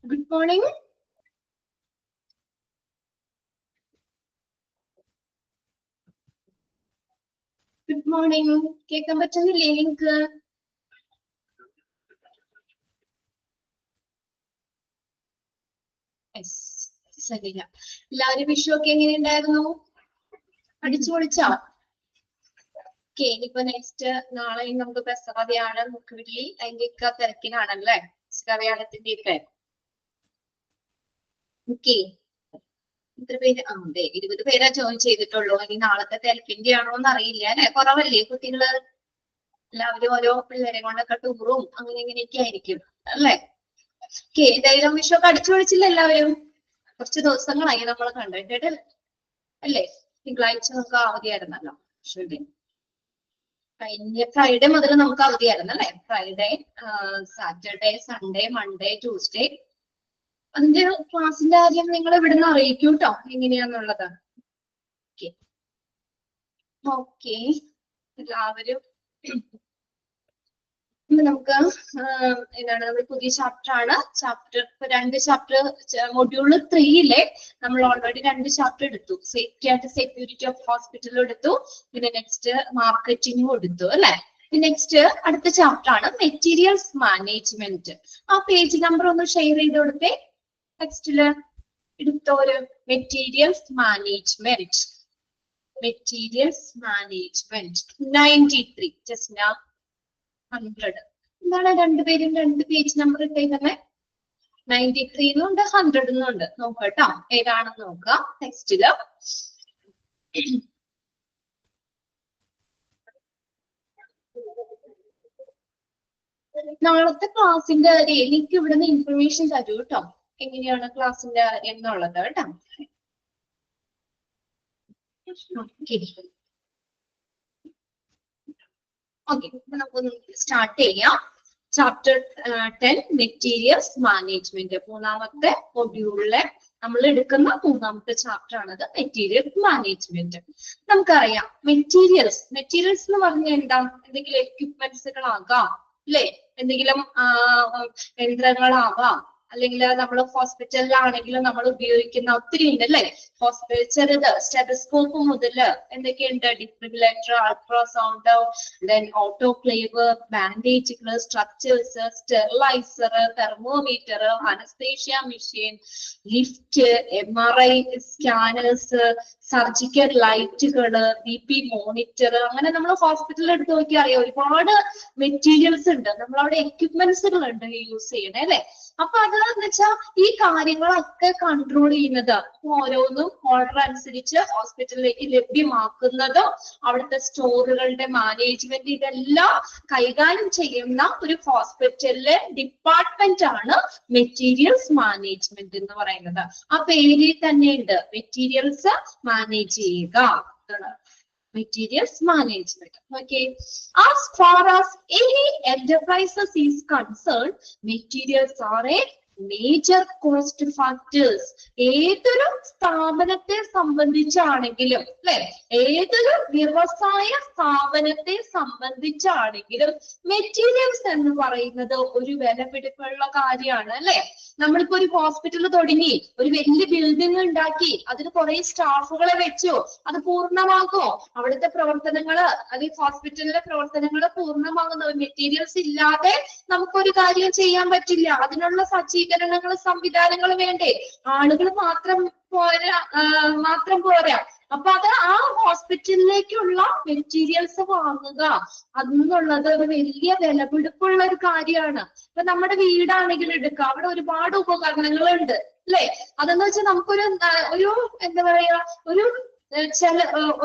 Good morning. Good morning. കേൾക്കാൻ പറ്റുന്നില്ലേ നിങ്ങൾക്ക്? ശരിയില്ല. എല്ലാവരും വിഷുവൊക്കെ എങ്ങനെയുണ്ടായിരുന്നു? അടിച്ചു പൊളിച്ചോ? ഓക്കെ, ഇനിയിപ്പോ നെക്സ്റ്റ് നാളെയും നമുക്ക് പെസവതിയാണ്, മുക്കുവിളി, അതിന്റെയൊക്കെ തിരക്കിനാണല്ലേ, ശിവയാഗത്തിന്റെ ഒക്കെ. ഓക്കെ, ഇത്ര പേര് അതെ 20 പേരാ ജോയിൻ ചെയ്തിട്ടുള്ളൂ. ഇനി നാളത്തെ തിരക്കിന്റെ ആണോ എന്ന് അറിയില്ല അല്ലെ, കുറവല്ലേ കുട്ടികള്? എല്ലാവരും ഓരോ പിള്ളേരെ കൊണ്ടൊക്കെ ടൂറും അങ്ങനെ ഇങ്ങനെയൊക്കെ ആയിരിക്കും അല്ലേ? ഓക്കെ, എന്തായാലും വിഷുവൊക്കെ അടിച്ചു പൊളിച്ചില്ല എല്ലാവരും? കുറച്ച് ദിവസങ്ങളായി നമ്മൾ കണ്ടിട്ട് അല്ലേ? തിങ്കളാഴ്ച നമുക്ക് അവധിയായിരുന്നല്ലോ വിഷുവിന്റെ. കഴിഞ്ഞ ഫ്രൈഡേ മുതൽ നമുക്ക് അവധിയായിരുന്നു അല്ലെ? Friday, Saturday, Sunday, Monday, Tuesday. അതിന്റെ ക്ലാസിന്റെ കാര്യം നിങ്ങൾ ഇവിടുന്ന് അറിയിക്കൂ കേട്ടോ, എങ്ങനെയാന്നുള്ളത്. ഓക്കെ ഓക്കെ, എല്ലാവരും നമുക്ക് എന്താണ്, നമ്മൾ പുതിയ ചാപ്റ്റർ ആണ്. ചാപ്റ്റർ 2 മൊഡ്യൂള് 3 നമ്മൾ ഓൾറെഡി 2 ചാപ്റ്റർ എടുത്തു. സേഫ്റ്റി ആൻഡ് സെക്യൂരിറ്റി ഓഫ് ഹോസ്പിറ്റലും എടുത്തു, പിന്നെ നെക്സ്റ്റ് മാർക്കറ്റിംഗും എടുത്തു അല്ലെ? നെക്സ്റ്റ് അടുത്ത ചാപ്റ്റർ ആണ് മെറ്റീരിയൽസ് മാനേജ്മെന്റ്. ആ പേജ് നമ്പർ ഒന്ന് ഷെയർ ചെയ്ത് കൊടുത്തേ. ടെക്സ്റ്റില് എടുത്തോര് materials management. Materials management 93 just 100. എന്താണ് രണ്ടുപേരും 2 പേജ് നമ്പർ ഇട്ടേക്കുന്നത്? 93 എന്നുണ്ട് 100 എന്നുണ്ട്. നോക്കട്ടോ ഏതാണെന്ന് നോക്കാം ടെക്സ്റ്റില്. നാളത്തെ ക്ലാസ്സിന്റെ കാര്യം എനിക്ക് ഇവിടുന്ന് ഇൻഫർമേഷൻ തരൂ കേട്ടോ, എങ്ങനെയാണ് ക്ലാസ്സിന്റെ കാര്യം എന്നുള്ളത് കേട്ടോ. ഓക്കെ, നമുക്കൊന്ന് സ്റ്റാർട്ട് ചെയ്യാം. ചാപ്റ്റർ 10 മെറ്റീരിയൽസ് മാനേജ്മെന്റ്, മൂന്നാമത്തെ മൊഡ്യൂളിലെ നമ്മൾ എടുക്കുന്ന മൂന്നാമത്തെ ചാപ്റ്റർ ആണത് മെറ്റീരിയൽ മാനേജ്മെന്റ്. നമുക്കറിയാം മെറ്റീരിയൽസ് എന്ന് പറഞ്ഞാൽ എന്താ? എന്തെങ്കിലും എക്യുപ്മെന്റ്സുകളാകാം അല്ലെ, എന്തെങ്കിലും യന്ത്രങ്ങളാവാം, അല്ലെങ്കിൽ നമ്മൾ ഹോസ്പിറ്റലിലാണെങ്കിലും നമ്മൾ ഉപയോഗിക്കുന്ന ഒത്തിരി ഉണ്ട് അല്ലെ. ചെറുത് സ്റ്റെതസ്കോപ്പ് മുതല് എന്തൊക്കെയുണ്ട്? ഡിഫിബ്രിലേറ്റർ, അൾട്രാസൗണ്ട്, ദെൻ ഓട്ടോക്ലേവ്, ബാൻഡേജുകൾ, stretchers, sterilizer, thermometer, anaesthesia machine, lift, MRI scanners, surgical ലൈറ്റുകള്, BP മോണിറ്റർ, അങ്ങനെ നമ്മൾ ഹോസ്പിറ്റലിൽ എടുത്ത് നോക്കി അറിയാം ഒരുപാട് മെറ്റീരിയൽസ് ഉണ്ട്. നമ്മളവിടെ എക്യുപ്മെന്റ്സുകൾ ഉണ്ട് യൂസ് ചെയ്യണേ അല്ലെ. അപ്പൊ അതെന്ന് വെച്ചാൽ ഈ കാര്യങ്ങളൊക്കെ കൺട്രോൾ ചെയ്യുന്നത്, ഓരോന്നും ഓർഡർ അനുസരിച്ച് ഹോസ്പിറ്റലിലേക്ക് ലഭ്യമാക്കുന്നതും അവിടുത്തെ സ്റ്റോറുകളുടെ മാനേജ്മെന്റ്, ഇതെല്ലാം കൈകാര്യം ചെയ്യുന്ന ഒരു ഹോസ്പിറ്റലിലെ ഡിപ്പാർട്ട്മെന്റ് ആണ് മെറ്റീരിയൽസ് മാനേജ്മെന്റ് എന്ന് പറയുന്നത്. ആ പേരിൽ തന്നെ ഉണ്ട്, മെറ്റീരിയൽസ് മാനേജ് ചെയ്യുക. Materials management. Okay. As far as any enterprises is concerned, materials are a major cost factors. ഏതൊരു സ്ഥാപനത്തെ സംബന്ധിച്ചാണെങ്കിലും അല്ലെ, ഏതൊരു വ്യവസായ സ്ഥാപനത്തെ സംബന്ധിച്ചാണെങ്കിലും മെറ്റീരിയൽസ് എന്ന് പറയുന്നത് ഒരു വിലപിടിപ്പുള്ള കാര്യമാണ് അല്ലെ. നമ്മളിപ്പോ ഒരു ഹോസ്പിറ്റൽ തുടങ്ങി, ഒരു വലിയ ബിൽഡിംഗ് ഉണ്ടാക്കി, അതിന് കുറെ സ്റ്റാഫുകളെ വെച്ചു, അത് പൂർണ്ണമാകുമോ? അവിടുത്തെ പ്രവർത്തനങ്ങള്, അല്ലെങ്കിൽ ഹോസ്പിറ്റലിലെ പ്രവർത്തനങ്ങള് പൂർണ്ണമാകുന്ന മെറ്റീരിയൽസ് ഇല്ലാതെ നമുക്കൊരു കാര്യം ചെയ്യാൻ പറ്റില്ല. അതിനുള്ള സജ്ജീകരണങ്ങൾ, സംവിധാനങ്ങൾ വേണ്ടേ? ആളുകൾ മാത്രം പോരാ. അപ്പൊ അത് ആ ഹോസ്പിറ്റലിലേക്കുള്ള മെറ്റീരിയൽസ് വാങ്ങുക അതെന്നുള്ളത് ഒരു വലിയ വിലപിടിപ്പുള്ള ഒരു കാര്യമാണ്. ഇപ്പൊ നമ്മുടെ വീടാണെങ്കിലും എടുക്കുക, അവിടെ ഒരുപാട് ഉപകരണങ്ങളുണ്ട് അല്ലെ. അതെന്ന് വെച്ചാൽ നമുക്കൊരു എന്താ പറയാ,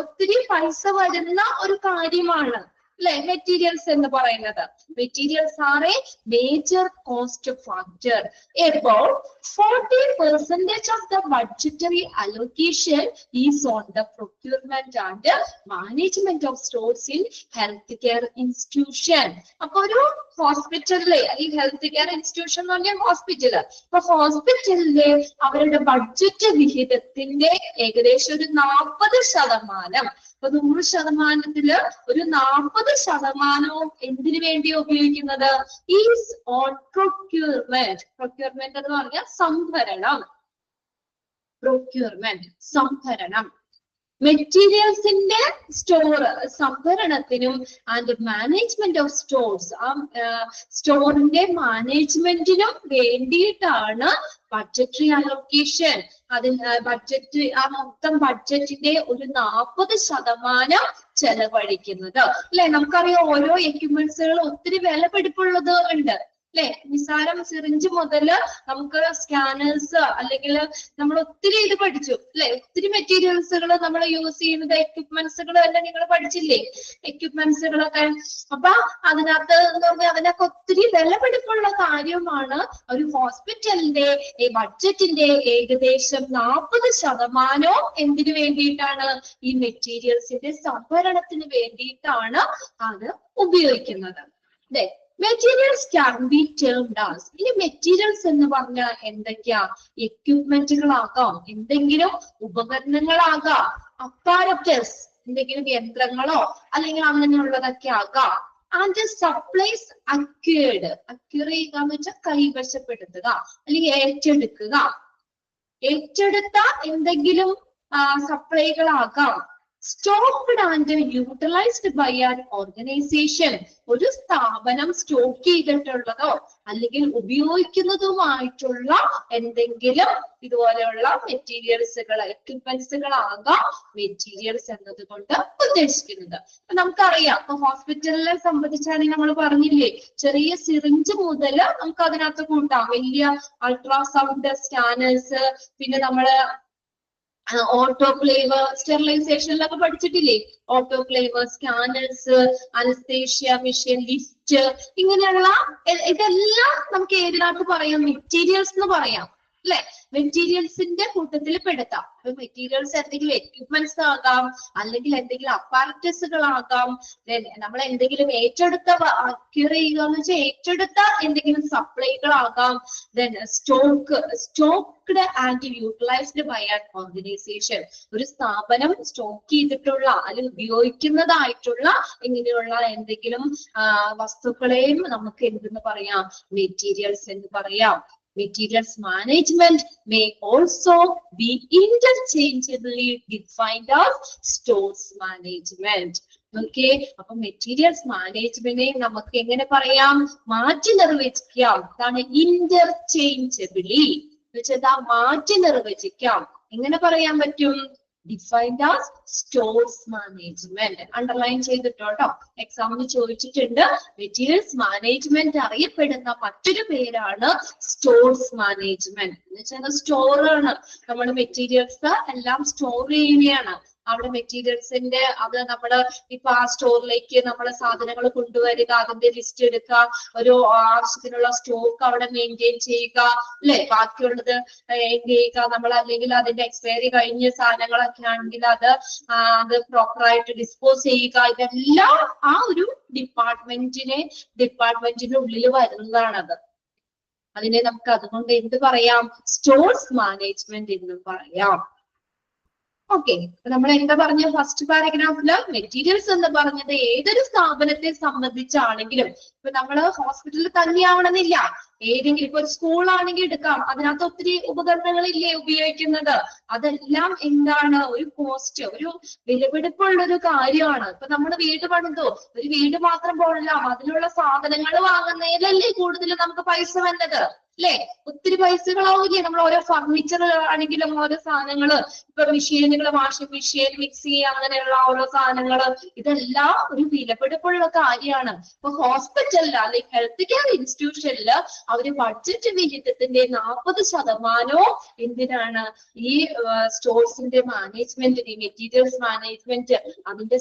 ഒത്തിരി പൈസ വരുന്ന ഒരു കാര്യമാണ് അല്ലെ മെറ്റീരിയൽസ് എന്ന് പറയുന്നത്. Materials are A major cost factor. About 40% of the budgetary allocation is on the procurement and management of stores in healthcare institution. അപ്പൊ ഒരു ഹോസ്പിറ്റലിലെ ഈ ഹെൽത്ത് കെയർ ഇൻസ്റ്റിറ്റ്യൂഷൻ എന്ന് പറഞ്ഞാൽ ഹോസ്പിറ്റല്, അപ്പൊ ഹോസ്പിറ്റലിലെ അവരുടെ ബഡ്ജറ്റ് വിഹിതത്തിന്റെ ഏകദേശം ഒരു 40% അപ്പൊ 100%-ല് ഒരു 40% എന്തിനു വേണ്ടി ഉപയോഗിക്കുന്നത് ഈസ് ഓൺ പ്രൊക്യൂർമെന്റ്. പ്രൊക്യൂർമെന്റ് എന്ന് പറഞ്ഞാൽ സംഭരണം. പ്രൊക്യൂർമെന്റ് സംഭരണം. മെറ്റീരിയൽസിന്റെ സംഭരണത്തിനും ആൻഡ് മാനേജ്മെന്റ് ഓഫ് സ്റ്റോർസ്, സ്റ്റോറിന്റെ മാനേജ്മെന്റിനും വേണ്ടിയിട്ടാണ് ബഡ്ജറ്ററി അലോക്കേഷൻ. ബഡ്ജറ്റ്, മൊത്തം ബഡ്ജറ്റിന്റെ ഒരു 40% ചെലവഴിക്കുന്നത്. അല്ലെ, നമുക്കറിയാം ഓരോ എക്യുപ്മെന്റ്സുകളും ഒത്തിരി വിലപിടിപ്പുള്ളത് ഉണ്ട് അല്ലെ. നിസാരം സിറിഞ്ച് മുതല് നമുക്ക് സ്കാനേഴ്സ്, അല്ലെങ്കിൽ നമ്മൾ ഒത്തിരി ഇത് പഠിച്ചു അല്ലെ. ഒത്തിരി മെറ്റീരിയൽസുകൾ നമ്മൾ യൂസ് ചെയ്യുന്നത് എക്യുപ്മെന്റ്സുകൾ തന്നെ നിങ്ങൾ പഠിച്ചില്ലേ, എക്യുപ്മെന്റ്സുകളൊക്കെ. അപ്പൊ അതിനകത്ത് എന്ന് പറഞ്ഞാൽ അതിനൊക്കെ ഒത്തിരി വിലപിടിപ്പുള്ള കാര്യമാണ്. ഒരു ഹോസ്പിറ്റലിന്റെ ബഡ്ജറ്റിന്റെ ഏകദേശം 40% എന്തിനു വേണ്ടിയിട്ടാണ്, ഈ മെറ്റീരിയൽസിന്റെ സംഭരണത്തിന് വേണ്ടിയിട്ടാണ് അത് ഉപയോഗിക്കുന്നത്. അല്ലെ, materials can be termed as. ഇനി മെറ്റീരിയൽസ് എന്ന് പറഞ്ഞാൽ എന്തൊക്കെയാ? എക്യുപ്മെന്റുകളാകാം, എന്തെങ്കിലും ഉപകരണങ്ങളാകാം, അപ്പാരറ്റസ്, എന്തെങ്കിലും യന്ത്രങ്ങളോ അല്ലെങ്കിൽ അങ്ങനെയുള്ളതൊക്കെ ആകാം. And supplies acquired. അക്വയർ ചെയ്യുക എന്ന് വെച്ചാൽ കൈവശപ്പെടുത്തുക അല്ലെങ്കിൽ ഏറ്റെടുക്കുക. ഏറ്റെടുത്ത എന്തെങ്കിലും സപ്ലൈകളാകാം. Stocked and utilised by an organisation. ഒരു സ്ഥാപനം സ്റ്റോക്ക് ചെയ്തിട്ടുള്ളതോ അല്ലെങ്കിൽ ഉപയോഗിക്കുന്നതുമായിട്ടുള്ള എന്തെങ്കിലും ഇതുപോലെയുള്ള മെറ്റീരിയൽസുകൾ, എക്യുപ്മെന്റ്സുകളാകാം മെറ്റീരിയൽസ് എന്നതുകൊണ്ട് ഉദ്ദേശിക്കുന്നത്. നമുക്കറിയാം, ഇപ്പൊ ഹോസ്പിറ്റലിനെ സംബന്ധിച്ചാണെങ്കിൽ നമ്മൾ പറഞ്ഞില്ലേ, ചെറിയ സിറിഞ്ച് മുതൽ നമുക്ക് അതിനകത്ത് കൂട്ടാം വലിയ അൾട്രാസൗണ്ട് സ്കാനേഴ്സ്, പിന്നെ നമ്മള് ഓട്ടോക്ലേവ്, സ്റ്റെറിലൈസേഷനിലൊക്കെ പഠിച്ചിട്ടില്ലേ, autoclave, scanners, anaesthesia machine, lift, ഇങ്ങനെയുള്ള ഇതെല്ലാം നമുക്ക് ഏതിനകത്ത് പറയാം? മെറ്റീരിയൽസ് എന്ന് പറയാം അല്ലെ. മെറ്റീരിയൽസിന്റെ കൂട്ടത്തിൽ പെടുത്താം. അപ്പൊ മെറ്റീരിയൽസ് എന്തെങ്കിലും എക്യുപ്മെന്റ്സ് ആകാം, അല്ലെങ്കിൽ എന്തെങ്കിലും അപ്പാരറ്റസുകളാകാം, നമ്മൾ എന്തെങ്കിലും ഏറ്റെടുത്ത അക്വയർ ചെയ്യുക എന്ന് വെച്ചാൽ ഏറ്റെടുത്ത എന്തെങ്കിലും സപ്ലൈകളാകാം. Then stocked and utilised by an organisation. ഒരു സ്ഥാപനം സ്റ്റോക്ക് ചെയ്തിട്ടുള്ള അല്ലെങ്കിൽ ഉപയോഗിക്കുന്നതായിട്ടുള്ള ഇങ്ങനെയുള്ള എന്തെങ്കിലും വസ്തുക്കളെയും നമുക്ക് എന്തെന്ന് പറയാം? മെറ്റീരിയൽസ് എന്ന് പറയാം. Materials management may also be interchangeably defined as stores management. Okay, അപ്പൊ മെറ്റീരിയൽസ് മാനേജ്മെന്റിനെ നമുക്ക് എങ്ങനെ പറയാം? മാറ്റി നിർവചിക്കാം. അതാണ് ഇന്റർചേഞ്ചബിളി എന്ന് വെച്ചാൽ മാറ്റി നിർവചിക്കാം. എങ്ങനെ പറയാൻ പറ്റും? Defined as stores management. Underline ചെയ്തിട്ടോ, എക്സാമിന് ചോദിച്ചിട്ടുണ്ട്. മെറ്റീരിയൽസ് മാനേജ്മെന്റ് അറിയപ്പെടുന്ന മറ്റൊരു പേരാണ് സ്റ്റോർസ് മാനേജ്മെന്റ്. എന്ന് വെച്ചാൽ സ്റ്റോറാണ്. നമ്മുടെ മെറ്റീരിയൽസ് എല്ലാം സ്റ്റോർ ചെയ്യുകയാണ്. അവിടെ മെറ്റീരിയൽസിന്റെ അത് നമ്മള് ഇപ്പൊ ആ സ്റ്റോറിലേക്ക് നമ്മളെ സാധനങ്ങൾ കൊണ്ടുവരിക, അതിന്റെ ലിസ്റ്റ് എടുക്കുക, ഒരു ആവശ്യത്തിനുള്ള സ്റ്റോക്ക് അവിടെ മെയിൻറ്റെയിൻ ചെയ്യുക അല്ലെ. ബാക്കിയുള്ളത് എന്ത് ചെയ്യുക നമ്മൾ, അല്ലെങ്കിൽ അതിന്റെ എക്സ്പയറി കഴിഞ്ഞ സാധനങ്ങളൊക്കെ ആണെങ്കിൽ അത് പ്രോപ്പറായിട്ട് ഡിസ്പോസ് ചെയ്യുക. ഇതെല്ലാം ആ ഒരു ഡിപ്പാർട്ട്മെന്റിന്റെ ഉള്ളിൽ വരുന്നതാണത്. അതിനെ നമുക്ക് അതുകൊണ്ട് എന്ത് പറയാം? സ്റ്റോർസ് മാനേജ്മെന്റ് എന്ന് പറയാം. ഓക്കെ, നമ്മൾ എന്താ പറഞ്ഞ ഫസ്റ്റ് പാരഗ്രാഫില്? മെറ്റീരിയൽസ് എന്ന് പറഞ്ഞത് ഏതൊരു സ്ഥാപനത്തെ സംബന്ധിച്ചാണെങ്കിലും, ഇപ്പൊ നമ്മള് ഹോസ്പിറ്റലിൽ തന്നെയാവണമെന്നില്ല, ഏതെങ്കിലും ഇപ്പൊ ഒരു സ്കൂളാണെങ്കിൽ എടുക്കാം, അതിനകത്ത് ഒത്തിരി ഉപകരണങ്ങളില്ലേ ഉപയോഗിക്കുന്നത്. അതെല്ലാം എന്താണ്? ഒരു കോസ്റ്റ്, ഒരു വിലപിടിപ്പുള്ള ഒരു കാര്യമാണ്. ഇപ്പൊ നമ്മൾ വീട് പണിതോ, ഒരു വീട് മാത്രം പോലല്ല, അതിനുള്ള സാധനങ്ങൾ വാങ്ങുന്നതിലല്ലേ കൂടുതൽ നമുക്ക് പൈസ വന്നത് അല്ലെ. ഒത്തിരി പൈസകളാവില്ലേ നമ്മൾ ഓരോ ഫർണിച്ചർ ആണെങ്കിലും ഓരോ സാധനങ്ങള്, ഇപ്പൊ മെഷീനുകൾ, വാഷിംഗ് മെഷീൻ, മിക്സി, അങ്ങനെയുള്ള ഓരോ സാധനങ്ങള്, ഇതെല്ലാം ഒരു വിലപിടിപ്പുള്ള കാര്യമാണ്. ഇപ്പൊ ഹോസ്പിറ്റലില് അല്ലെങ്കിൽ ഹെൽത്ത് കെയർ ഇൻസ്റ്റിറ്റ്യൂഷനില് അവര് ബഡ്ജറ്റ് വിഹിതത്തിന്റെ 40% എന്തിനാണ്? ഈ സ്റ്റോർസിന്റെ മാനേജ്മെന്റിന്, മെറ്റീരിയൽസ് മാനേജ്മെന്റ്, അതിന്റെ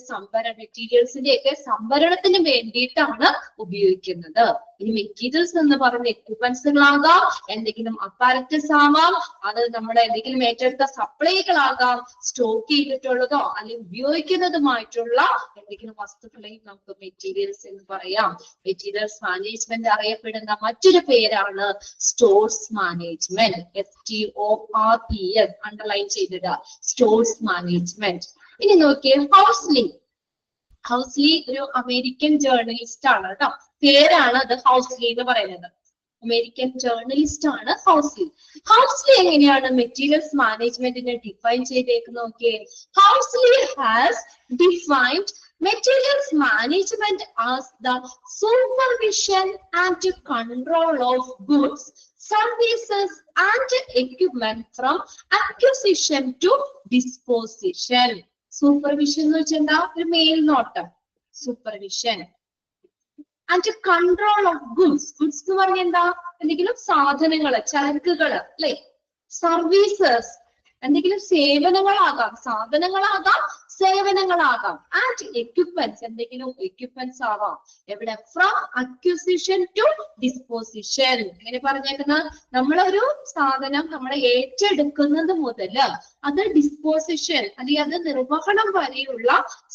മെറ്റീരിയൽസിന്റെ ഒക്കെ സംഭരണത്തിന് വേണ്ടിയിട്ടാണ് ഉപയോഗിക്കുന്നത്. ഇനി മെറ്റീരിയൽസ് എന്ന് പറഞ്ഞ എക്യുപ്മെന്റ്സുകളാകാം, എന്തെങ്കിലും അപ്പാരറ്റസ് ആവാം, അത് നമ്മുടെ എന്തെങ്കിലും ഏറ്റെടുത്ത സപ്ലൈകളാകാം, സ്റ്റോക്ക് ചെയ്തിട്ടുള്ളതോ അല്ലെങ്കിൽ ഉപയോഗിക്കുന്നതുമായിട്ടുള്ള എന്തെങ്കിലും വസ്തുക്കളെയും നമുക്ക് മെറ്റീരിയൽസ് എന്ന് പറയാം. മെറ്റീരിയൽസ് മാനേജ്മെന്റ് അറിയപ്പെടുന്ന മറ്റൊരു പേരാണ് സ്റ്റോർസ് മാനേജ്മെന്റ്. STORES അണ്ടർലൈൻ ചെയ്തിട്ട് സ്റ്റോർസ് മാനേജ്മെന്റ്. ഇനി നോക്കിയേ ഹൗസ്ലി. ഹൗസ്ലി ഒരു അമേരിക്കൻ ജേർണലിസ്റ്റ് ആണ് കേട്ടോ. പേരാണ് അത് ഹൗസ്ലി എന്ന് പറയുന്നത്. അമേരിക്കൻ ജേർണലിസ്റ്റ് ആണ് ഹൗസ്ലി. ഹൗസ്ലി എങ്ങനെയാണ് മെറ്റീരിയൽസ് മാനേജ്മെന്റിനെ ഡിഫൈൻ ചെയ്തേക്കുന്നത് നോക്കിയേ. Housley has defined materials management as the supervision and control of goods, services and equipment from acquisition to disposition. Supervision എന്ന് വെച്ചാൽ എന്താ? ഒരു മേൽനോട്ടം, supervision. And control of goods. Goods എന്ന് പറഞ്ഞാൽ എന്താ? എന്തെങ്കിലും സാധനങ്ങള്, ചരക്കുകള് അല്ലെ. സർവീസസ് എന്തെങ്കിലും സേവനങ്ങളാകാം, സാധനങ്ങളാകാം, സേവനങ്ങളാകാം. ആൻഡ് എക്യുപ്മെന്റ്സ് എന്തെങ്കിലും എക്യുപ്മെന്റ്സ് ആവാം. എവിടെ? From acquisition to disposition. എങ്ങനെ പറഞ്ഞേക്കുന്ന? നമ്മളൊരു സാധനം നമ്മളെ ഏറ്റെടുക്കുന്നത് മുതല് അത് ഡിസ്പോസിഷൻ അല്ലെങ്കിൽ അത് നിർവഹണം വരെയുള്ള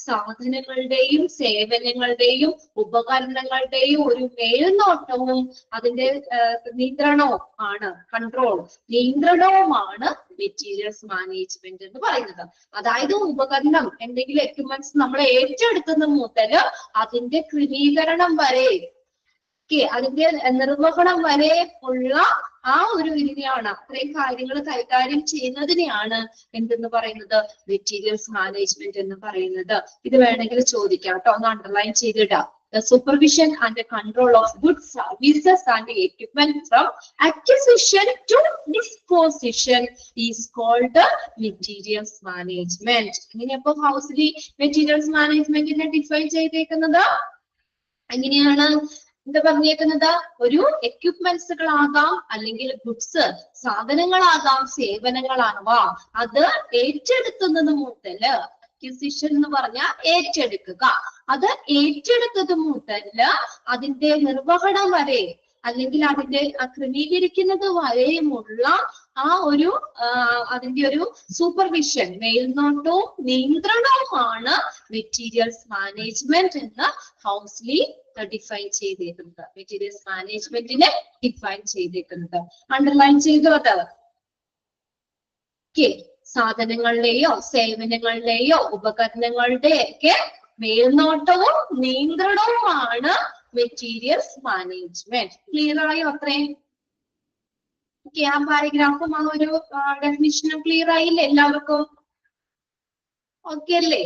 സാധനങ്ങളുടെയും സേവനങ്ങളുടെയും ഉപകരണങ്ങളുടെയും ഒരു മേൽനോട്ടവും അതിന്റെ നിയന്ത്രണവും ആണ്, കൺട്രോൾ, നിയന്ത്രണവുമാണ് മെറ്റീരിയൽസ് മാനേജ്മെന്റ് എന്ന് പറയുന്നത്. അതായത് ഉപകരണം എന്തെങ്കിലും എക്യുപ്മെന്റ്സ് നമ്മൾ ഏറ്റെടുക്കുന്ന മുതല് അതിന്റെ ക്രമീകരണം വരെ, അതിന്റെ നിർവഹണം വരെ ഉള്ള ആ ഒരു ഇതിനെയാണ്, അത്രയും കാര്യങ്ങൾ കൈകാര്യം ചെയ്യുന്നതിനെയാണ് എന്തെന്ന് പറയുന്നത്? മെറ്റീരിയൽസ് മാനേജ്മെന്റ് എന്ന് പറയുന്നത്. ഇത് വേണമെങ്കിൽ ചോദിക്കാം കേട്ടോ, ഒന്ന് അണ്ടർലൈൻ ചെയ്തിടാം. The supervision and the control of goods, services and equipment from acquisition to disposition is called materials management. ഇങ്ങനെയപ്പോ ഹൗസ്ലി മെറ്റീരിയൽസ് മാനേജ്മെന്റിനെ ഡിഫൈൻ ചെയ്തേക്കുന്നത് എങ്ങനെയാണ്? എന്താ പറഞ്ഞേക്കുന്നത്? ഒരു എക്യുപ്മെന്റ്സുകളാകാം, അല്ലെങ്കിൽ ഗുഡ്സ് സാധനങ്ങളാകാം, സേവനങ്ങളാവാം. അത് ഏറ്റെടുക്കുന്നത് മുതല്, അക്വിസിഷൻ എന്ന് പറഞ്ഞാൽ ഏറ്റെടുക്കുക, അത് ഏറ്റെടുത്തത് മുതല് അതിന്റെ നിർവഹണം വരെ അല്ലെങ്കിൽ അതിന്റെ ക്രമീകരിക്കുന്നത് വരെയുമുള്ള ആ ഒരു അതിന്റെ ഒരു സൂപ്പർവിഷൻ, മേൽനോട്ടവും നിയന്ത്രണവുമാണ് മെറ്റീരിയൽസ് മാനേജ്മെന്റ് എന്ന് ഹൗസ്ലി ഡിഫൈൻ ചെയ്തേക്കുന്നത്. മെറ്റീരിയൽസ് മാനേജ്മെന്റിനെ ഡിഫൈൻ ചെയ്തേക്കുന്നത് അണ്ടർലൈൻ ചെയ്തു. അത് സാധനങ്ങളിലെയോ സേവനങ്ങളിലെയോ ഉപകരണങ്ങളുടെയൊക്കെ മേൽനോട്ടവും നിയന്ത്രണവുമാണ് മെറ്റീരിയൽസ് മാനേജ്മെന്റ്. ക്ലിയർ ആയോ? അത്രയും ആ പാരഗ്രാഫും ആ ഒരു ഡെഫിനിഷനും ക്ലിയർ ആയില്ലേ എല്ലാവർക്കും? ഓക്കെ അല്ലേ?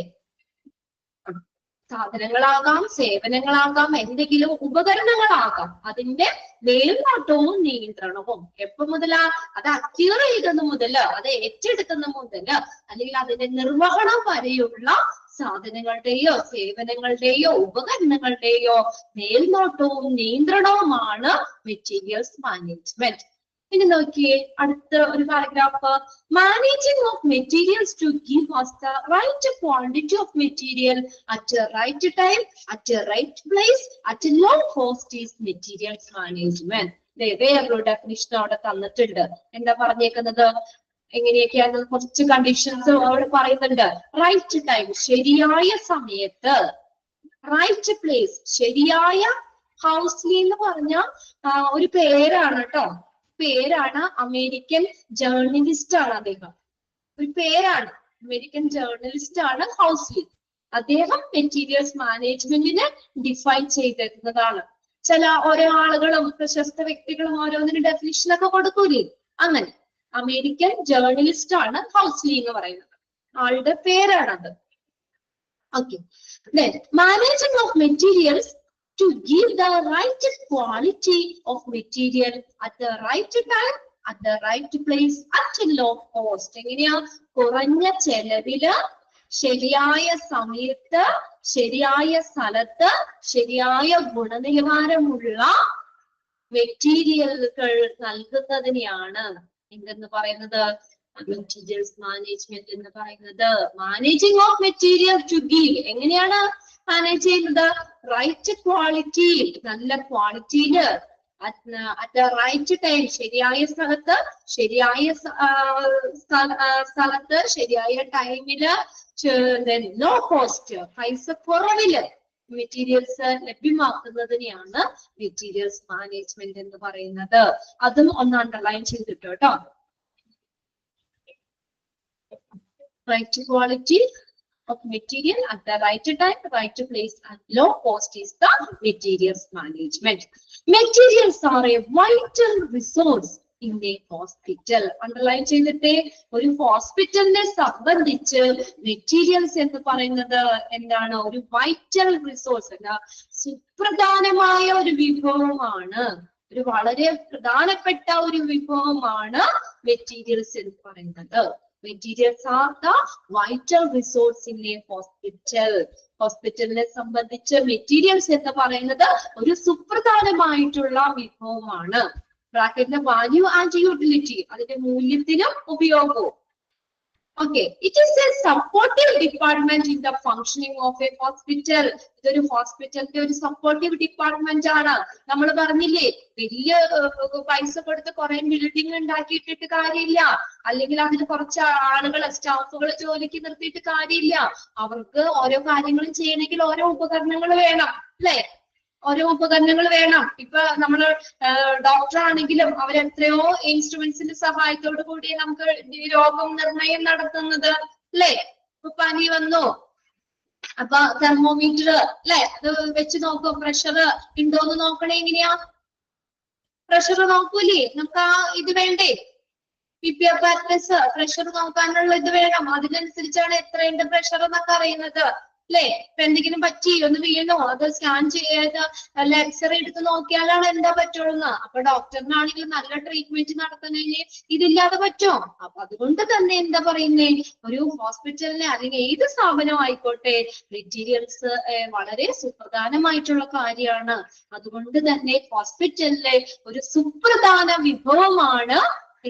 സാധനങ്ങളാകാം, സേവനങ്ങളാകാം, എന്തെങ്കിലും ഉപകരണങ്ങളാകാം, അതിന്റെ മേൽനോട്ടവും നിയന്ത്രണവും എപ്പോ മുതലാ? അത് അക്യൂർ ചെയ്തത് മുതല്, അത് ഏറ്റെടുക്കുന്ന മുതല്, അല്ലെങ്കിൽ അതിന്റെ നിർവഹണം വരെയുള്ള സാധനങ്ങളുടെയോ സേവനങ്ങളുടെയോ ഉപകരണങ്ങളുടെയോ മേൽനോട്ടവും നിയന്ത്രണവുമാണ് മെറ്റീരിയൽസ് മാനേജ്മെന്റ്. ഇനി നോക്കിയേ അടുത്ത ഒരു paragraph. Managing of materials to give us the right quantity of material at a right time, at a right place, at a low cost is materials management. വേറൊരു ഡെഫിനിഷൻ അവിടെ തന്നിട്ടുണ്ട്. എന്താ പറഞ്ഞേക്കുന്നത്? എങ്ങനെയൊക്കെയാണ്? കുറച്ച് കണ്ടീഷൻസ് അവിടെ പറയുന്നുണ്ട്. റൈറ്റ് ടൈം, ശരിയായ സമയത്ത്. റൈറ്റ് പ്ലേസ്, ശരിയായ. ഹൗസ്ലി എന്ന് പറഞ്ഞ ഒരു പേരാണ് കേട്ടോ, പേരാണ്. അമേരിക്കൻ ജേർണലിസ്റ്റ് ആണ് അദ്ദേഹം, ഒരു പേരാണ്. അമേരിക്കൻ ജേർണലിസ്റ്റ് ആണ് ഹൗസ്ലി. അദ്ദേഹം മെറ്റീരിയൽസ് മാനേജ്മെന്റിനെ ഡിഫൈൻ ചെയ്തിരുന്നതാണ്. ചില ഓരോ ആളുകളും പ്രശസ്ത വ്യക്തികളും ഓരോന്നിന് ഡെഫിനിഷൻ ഒക്കെ കൊടുക്കൂലേ, അങ്ങനെ അമേരിക്കൻ ജേർണലിസ്റ്റ് ആണ് ഹൗസ്ലി എന്ന് പറയുന്നത്. ആളുടെ പേരാണത്. Okay. Managing of materials to give the right quality of material at the right time, at the right place, at a low cost. എങ്ങനെയാ? കുറഞ്ഞ ചെലവില്, ശരിയായ സമയത്ത്, ശരിയായ സ്ഥലത്ത്, ശരിയായ ഗുണനിലവാരമുള്ള മെറ്റീരിയലുകൾ നൽകുന്നതിനെയാണ് എന്തെന്ന് പറയുന്നത്? മെറ്റീരിയൽസ് മാനേജ്മെന്റ് എന്ന് പറയുന്നത്. Managing of material to give, എങ്ങനെയാണ് മാനേജ് ചെയ്യുന്നത്? റൈറ്റ് ക്വാളിറ്റി, നല്ല ക്വാളിറ്റിയില്, അറ്റ് ദ റൈറ്റ് ടൈം, ശരിയായ സ്ഥലത്ത്, ശരിയായ ശരിയായ ടൈമില്, ലോ കോസ്റ്റ്, പൈസ കുറവില് മെറ്റീരിയൽസ് ലഭ്യമാക്കുന്നതിനെയാണ് മെറ്റീരിയൽസ് മാനേജ്മെന്റ് എന്ന് പറയുന്നത്. അതും ഒന്ന് അണ്ടർലൈൻ ചെയ്തിട്ടോ കേട്ടോ. Right quality, of material at the right time, right place at low cost is the materials management. Materials are a vital resource in a hospital. Underline ചെയ്തിട്ടേ ഒരു ഹോസ്പിറ്റലിനെ സംബന്ധിച്ച് മെറ്റീരിയൽസ് എന്ന് പറയുന്നത് എന്താണ്? ഒരു വൈറ്റൽ റിസോഴ്സ്, സുപ്രധാനമായ ഒരു വിഭവമാണ്, ഒരു വളരെ പ്രധാനപ്പെട്ട ഒരു വിഭവമാണ് മെറ്റീരിയൽസ് എന്ന് പറയുന്നത്. Materials are the vital resource in a hospital. ഹോസ്പിറ്റലിനെ സംബന്ധിച്ച് മെറ്റീരിയൽസ് എന്ന് പറയുന്നത് ഒരു സുപ്രധാനമായിട്ടുള്ള വിഭവമാണ്. ബ്രാക്കറ്റിന്റെ വാല്യൂ ആൻഡ് യൂട്ടിലിറ്റി, അതിന്റെ മൂല്യത്തിനും ഉപയോഗവും. Okay, it is a supportive department in the functioning of a hospital. ഇതൊരു ഹോസ്പിറ്റലിന്റെ ഒരു സപ്പോർട്ടീവ് ഡിപ്പാർട്ട്മെന്റ് ആണ്. നമ്മൾ പറഞ്ഞില്ലേ, വലിയ പൈസ കൊടുത്ത് കുറെ ബിൽഡിംഗ് ഉണ്ടാക്കിയിട്ടിട്ട് കാര്യമില്ല, അല്ലെങ്കിൽ അതിൽ കുറച്ച് ആളുകളെ സ്റ്റാഫുകളെ ജോലിക്ക് നിർത്തിയിട്ട് കാര്യമില്ല. അവർക്ക് ഓരോ കാര്യങ്ങളും ചെയ്യണമെങ്കിൽ ഓരോ ഉപകരണങ്ങൾ വേണം, അല്ലെ? ഓരോ ഉപകരണങ്ങൾ വേണം. ഇപ്പൊ നമ്മള് ഡോക്ടർ ആണെങ്കിലും അവരെത്രയോ ഇൻസ്ട്രുമെന്റ്സിന്റെ സഹായത്തോടു കൂടി നമുക്ക് രോഗം നിർണയം നടത്തുന്നത്, അല്ലെ? ഇപ്പൊ പനി വന്നു, അപ്പൊ തെർമോമീറ്റർ, അല്ലെ, അത് വെച്ച് നോക്കും. പ്രഷർ ഉണ്ടോന്ന് നോക്കണേ എങ്ങനെയാ? പ്രഷർ നോക്കൂലേ? നമുക്ക് ആ ഇത് വേണ്ടേ? PP അപ്പാരറ്റസ്, പ്രഷർ നോക്കാനുള്ള ഇത് വേണം. അതിനനുസരിച്ചാണ് എത്രയുണ്ട് പ്രഷർ എന്നൊക്കെ അറിയുന്നത്, അല്ലെ? ഇപ്പൊ എന്തെങ്കിലും പറ്റി, ഒന്ന് വീണോ, അത് സ്കാൻ ചെയ്ത് എക്സ്റേ എടുത്ത് നോക്കിയാലാണ് എന്താ പറ്റുള്ളൂ. അപ്പൊ ഡോക്ടറിനാണെങ്കിലും നല്ല ട്രീറ്റ്മെന്റ് നടത്തണമെങ്കിൽ ഇതില്ലാതെ പറ്റുമോ? അപ്പൊ അതുകൊണ്ട് തന്നെ എന്താ പറയുന്നേ, ഒരു ഹോസ്പിറ്റലിനെ അല്ലെങ്കിൽ ഏത് സ്ഥാപനം ആയിക്കോട്ടെ, മെറ്റീരിയൽസ് വളരെ സുപ്രധാനമായിട്ടുള്ള കാര്യമാണ്. അതുകൊണ്ട് തന്നെ ഹോസ്പിറ്റലിലെ ഒരു സുപ്രധാന വിഭവമാണ്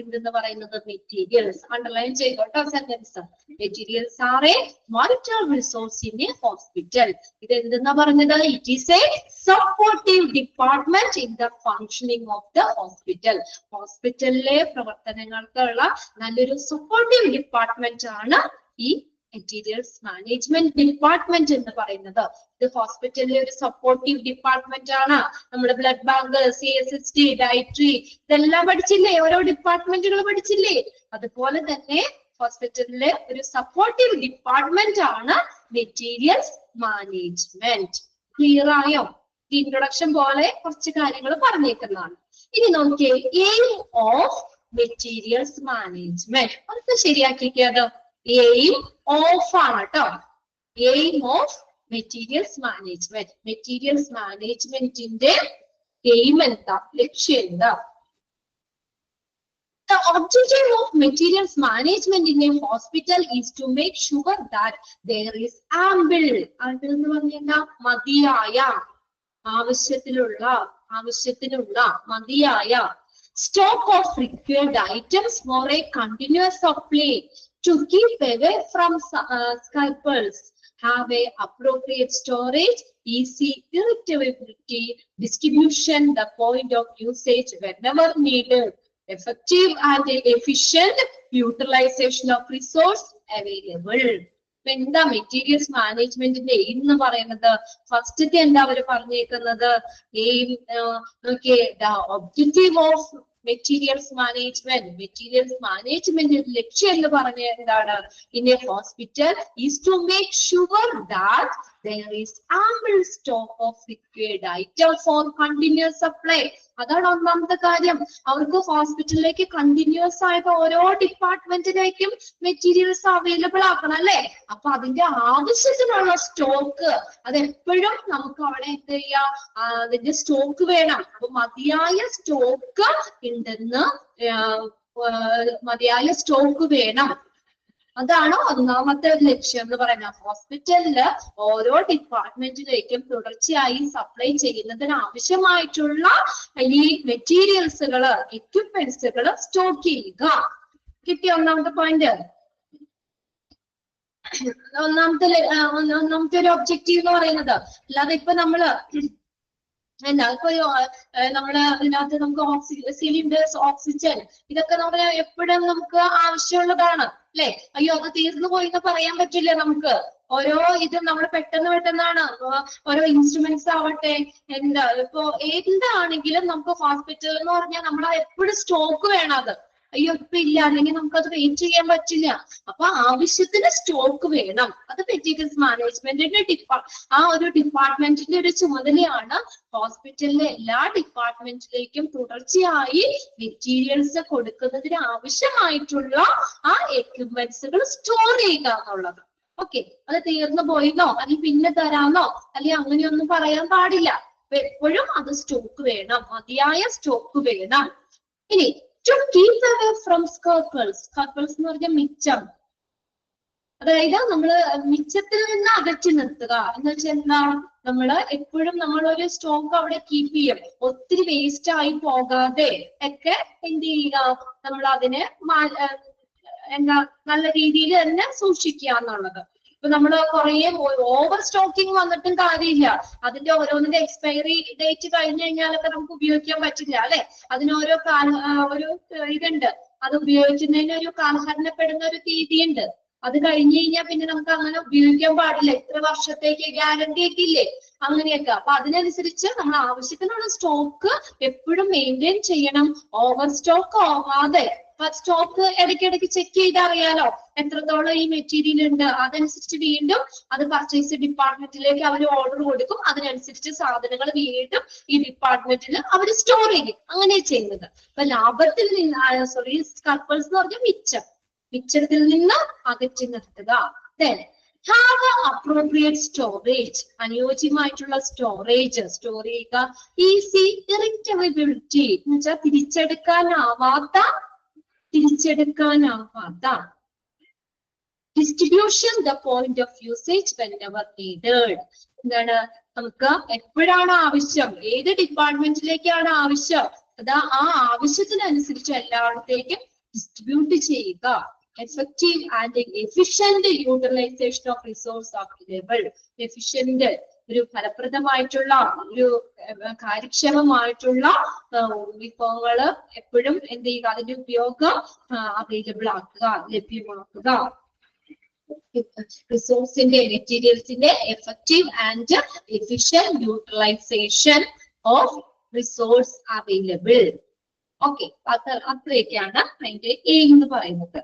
എന്തെന്ന് പറയുന്നത് മെറ്റീരിയൽസ്. അണ്ടർലൈൻ ചെയ്തോട്ടോ sentence. Materials are a vital resource in a hospital. ഇത് എന്തെന്നാ പറഞ്ഞത്? It is a supportive department in the functioning of the hospital. ഹോസ്പിറ്റലിലെ പ്രവർത്തനങ്ങൾക്കുള്ള നല്ലൊരു സപ്പോർട്ടീവ് ഡിപ്പാർട്ട്മെന്റ് ആണ് ഈ മെറ്റീരിയൽസ് മാനേജ്മെന്റ് ഡിപ്പാർട്ട്മെന്റ് എന്ന് പറയുന്നത്. ഇത് ഹോസ്പിറ്റലിലെ ഒരു സപ്പോർട്ടീവ് ഡിപ്പാർട്ട്മെന്റ് ആണ്. നമ്മുടെ ബ്ലഡ് ബാങ്ക്, CSST, ഡയറ്ററി, ഇതെല്ലാം പഠിച്ചില്ലേ? ഓരോ ഡിപ്പാർട്ട്മെന്റുകൾ പഠിച്ചില്ലേ? അതുപോലെ തന്നെ ഹോസ്പിറ്റലിലെ ഒരു സപ്പോർട്ടീവ് ഡിപ്പാർട്ട്മെന്റ് ആണ് മെറ്റീരിയൽസ് മാനേജ്മെന്റ്. ക്ലിയർ ആയോ? ഇൻട്രൊഡക്ഷൻ പോലെ കുറച്ച് കാര്യങ്ങൾ പറഞ്ഞേക്കുന്നതാണ്. ഇനി നോക്കിയേ, എയിം ഓഫ് മെറ്റീരിയൽസ് മാനേജ്മെന്റ്. അതൊക്കെ ശരിയാക്കിയത് എയിം ഓഫ് ആണ് കേട്ടോ. Aim of materials management. Materials മാനേജ്മെന്റിന്റെ എയിം എന്താ? ലക്ഷ്യം എന്താ? The objective of materials management in a hospital is to make sure that there is ample എന്ന് പറഞ്ഞാൽ മതിയായ, ആവശ്യത്തിനുള്ള മതിയായ stock of required items for a continuous supply to keep away from scalpels, have a appropriate storage, easy irritability, distribution, the point of usage whenever needed, effective and efficient utilization of resource available. എന്താ materials മാനേജ്മെന്റിന്റെ aim എന്ന് പറയുന്നത്? ഫസ്റ്റത്തെ എന്താ അവര് പറഞ്ഞേക്കുന്നത്? Aim നോക്കിയേ, the objective of materials management. Materials മാനേജ്മെന്റിന്റെ ലക്ഷ്യം എന്ന് പറഞ്ഞ എന്താണ്? In a hospital is to make sure that there is ample stock of required items for continuous supply. അതാണ് ഒന്നാമത്തെ കാര്യം. അവർക്ക് ഹോസ്പിറ്റലിലേക്ക് കണ്ടിന്യൂസ് ആയിട്ട് ഓരോ ഡിപ്പാർട്ട്മെന്റിലേക്കും മെറ്റീരിയൽസ് അവൈലബിൾ ആക്കണം, അല്ലെ? അപ്പൊ അതിന്റെ ആവശ്യത്തിനുള്ള സ്റ്റോക്ക് അതെപ്പോഴും നമുക്ക് അവിടെ എന്ത് ചെയ്യാ, അതിന്റെ സ്റ്റോക്ക് വേണം. അപ്പൊ മതിയായ സ്റ്റോക്ക് വേണം. അതാണ് ഒന്നാമത്തെ ലക്ഷ്യം എന്ന് പറയുന്നത്. ഹോസ്പിറ്റലില് ഓരോ ഡിപ്പാർട്ട്മെന്റിലേക്കും തുടർച്ചയായി സപ്ലൈ ചെയ്യുന്നതിന് ആവശ്യമായിട്ടുള്ള ഈ മെറ്റീരിയൽസുകള്, എക്യുപ്മെന്റ്സുകള് സ്റ്റോക്ക് ചെയ്യുക. കിട്ടിയ ഒന്നാമത്തെ പോയിന്റ്. ഒന്നാമത്തെ ഒരു ഒബ്ജക്റ്റീവ് എന്ന് പറയുന്നത്. അല്ലാതെ ഇപ്പൊ നമ്മള് ഇപ്പൊ നമ്മള് ഇതിനകത്ത് നമുക്ക് സിലിണ്ടേഴ്സ്, ഓക്സിജൻ, ഇതൊക്കെ നമ്മൾ എപ്പോഴും നമുക്ക് ആവശ്യമുള്ളതാണ്, അല്ലെ? അയ്യോ അത് തീർന്നു പോയി എന്ന് പറയാൻ പറ്റില്ല നമുക്ക്. ഓരോ ഇതും നമ്മൾ പെട്ടെന്നാണ് ഓരോ ഇൻസ്ട്രുമെന്റ്സ് ആവട്ടെ, എന്താ ഇപ്പൊ എന്താണെങ്കിലും നമുക്ക് ഹോസ്പിറ്റൽ എന്ന് പറഞ്ഞാൽ നമ്മൾ എപ്പോഴും സ്റ്റോക്ക് വേണം. അത് അയ്യോ ഇപ്പൊ ഇല്ല, അല്ലെങ്കിൽ നമുക്കത് വെയിറ്റ് ചെയ്യാൻ പറ്റില്ല. അപ്പൊ ആവശ്യത്തിന് സ്റ്റോക്ക് വേണം. അത് മെറ്റീരിയൽസ് മാനേജ്മെന്റിന്റെ ആ ഒരു ഡിപ്പാർട്ട്മെന്റിന്റെ ഒരു ചുമതലയാണ് ഹോസ്പിറ്റലിലെ എല്ലാ ഡിപ്പാർട്ട്മെന്റിലേക്കും തുടർച്ചയായി മെറ്റീരിയൽസ് കൊടുക്കുന്നതിന് ആവശ്യമായിട്ടുള്ള ആ എക്യുപ്മെന്റ്സുകൾ സ്റ്റോർ ചെയ്യുക എന്നുള്ളത്. ഓക്കെ, അത് തീർന്നു പോയിന്നോ അല്ലെങ്കിൽ പിന്നെ തരാന്നോ അല്ലെങ്കിൽ അങ്ങനെയൊന്നും പറയാൻ പാടില്ല. എപ്പോഴും അത് സ്റ്റോക്ക് വേണം, മതിയായ സ്റ്റോക്ക് വേണം. ഇനി ടു കീപ് അവേ ഫ്രം സ്കർപ്പിൾസ്. സ്കർപ്പിൾസ് എന്ന് പറഞ്ഞാൽ മിച്ചം, അതായത് നമ്മള് മിച്ചത്തിൽ നിന്ന് അകറ്റി നിർത്തുക എന്ന് വെച്ചാൽ എന്താ, നമ്മള് എപ്പോഴും നമ്മളൊരു സ്റ്റോക്ക് അവിടെ കീപ്പ് ചെയ്യും. ഒത്തിരി വേസ്റ്റ് ആയി പോകാതെ ഒക്കെ എന്ത് ചെയ്യുക, നമ്മൾ അതിനെ എന്താ നല്ല രീതിയിൽ തന്നെ സൂക്ഷിക്കുക എന്നുള്ളത്. ഇപ്പൊ നമ്മള് കുറെ ഓവർ സ്റ്റോക്കിംഗ് വന്നിട്ടും കാര്യമില്ല. അതിന്റെ ഓരോന്നിന്റെ എക്സ്പയറി ഡേറ്റ് കഴിഞ്ഞു കഴിഞ്ഞാലൊക്കെ നമുക്ക് ഉപയോഗിക്കാൻ പറ്റില്ല അല്ലെ. അതിനോരോ ഒരു ഇതുണ്ട്, അത് ഉപയോഗിക്കുന്നതിന് ഒരു കാലഹരണപ്പെടുന്ന ഒരു തീയതിയുണ്ട്. അത് കഴിഞ്ഞു കഴിഞ്ഞാൽ പിന്നെ നമുക്ക് അങ്ങനെ ഉപയോഗിക്കാൻ പാടില്ല. ഇത്ര വർഷത്തേക്ക് ഗ്യാരണ്ടി ഒക്കെ ഇല്ലേ, അങ്ങനെയൊക്കെ. അപ്പൊ അതിനനുസരിച്ച് നമ്മൾ ആവശ്യത്തിനുള്ള സ്റ്റോക്ക് എപ്പോഴും മെയിൻറ്റെയിൻ ചെയ്യണം. ഓവർ സ്റ്റോക്ക് ആവാതെ സ്റ്റോക്ക് ഇടയ്ക്കിടയ്ക്ക് ചെക്ക് ചെയ്ത് അറിയാലോ എത്രത്തോളം ഈ മെറ്റീരിയൽ ഉണ്ട്. അതനുസരിച്ച് വീണ്ടും അത് പർച്ചേസ് ഡിപ്പാർട്ട്മെന്റിലേക്ക് അവർ ഓർഡർ കൊടുക്കും. അതിനനുസരിച്ച് സാധനങ്ങൾ വീണ്ടും ഈ ഡിപ്പാർട്ട്മെന്റിൽ അവർ സ്റ്റോർ ചെയ്യും. അങ്ങനെ ചെയ്യുന്നത്. അപ്പൊ ലാഭത്തിൽ നിന്ന് സ്കർപ്പിൾസ് എന്ന് പറഞ്ഞാൽ മിച്ചത്തിൽ നിന്ന് അകറ്റി നിർത്തുക. Have appropriate storage. അനുയോജ്യമായിട്ടുള്ള സ്റ്റോറേജ് സ്റ്റോർ ചെയ്യുക. ഈസി ഇറിറ്റബിലിറ്റി എന്ന് വെച്ചാൽ തിരിച്ചെടുക്കാനാവാത്ത. Distribution the point of usage whenever needed. എന്താണ്, നമുക്ക് എപ്പോഴാണ് ആവശ്യം, ഏത് ഡിപ്പാർട്ട്മെന്റിലേക്കാണ് ആവശ്യം, അതാ ആ ആവശ്യത്തിനനുസരിച്ച് എല്ലായിടത്തേക്കും ഡിസ്ട്രിബ്യൂട്ട് ചെയ്യുക. Effective and efficient utilisation of resource available. Efficient, ഒരു ഫലപ്രദമായിട്ടുള്ള ഒരു കാര്യക്ഷമമായിട്ടുള്ള വിഭവങ്ങള് എപ്പോഴും എന്ത് ചെയ്യുക, അതിന്റെ ഉപയോഗം അവൈലബിൾ ആക്കുക, ലഭ്യമാക്കുക. റിസോഴ്സിന്റെ മെറ്റീരിയൽസിന്റെ effective and efficient utilisation of resource available. Okay, അത്രയൊക്കെയാണ് അതിന്റെ എയിം എന്ന് പറയുന്നത്.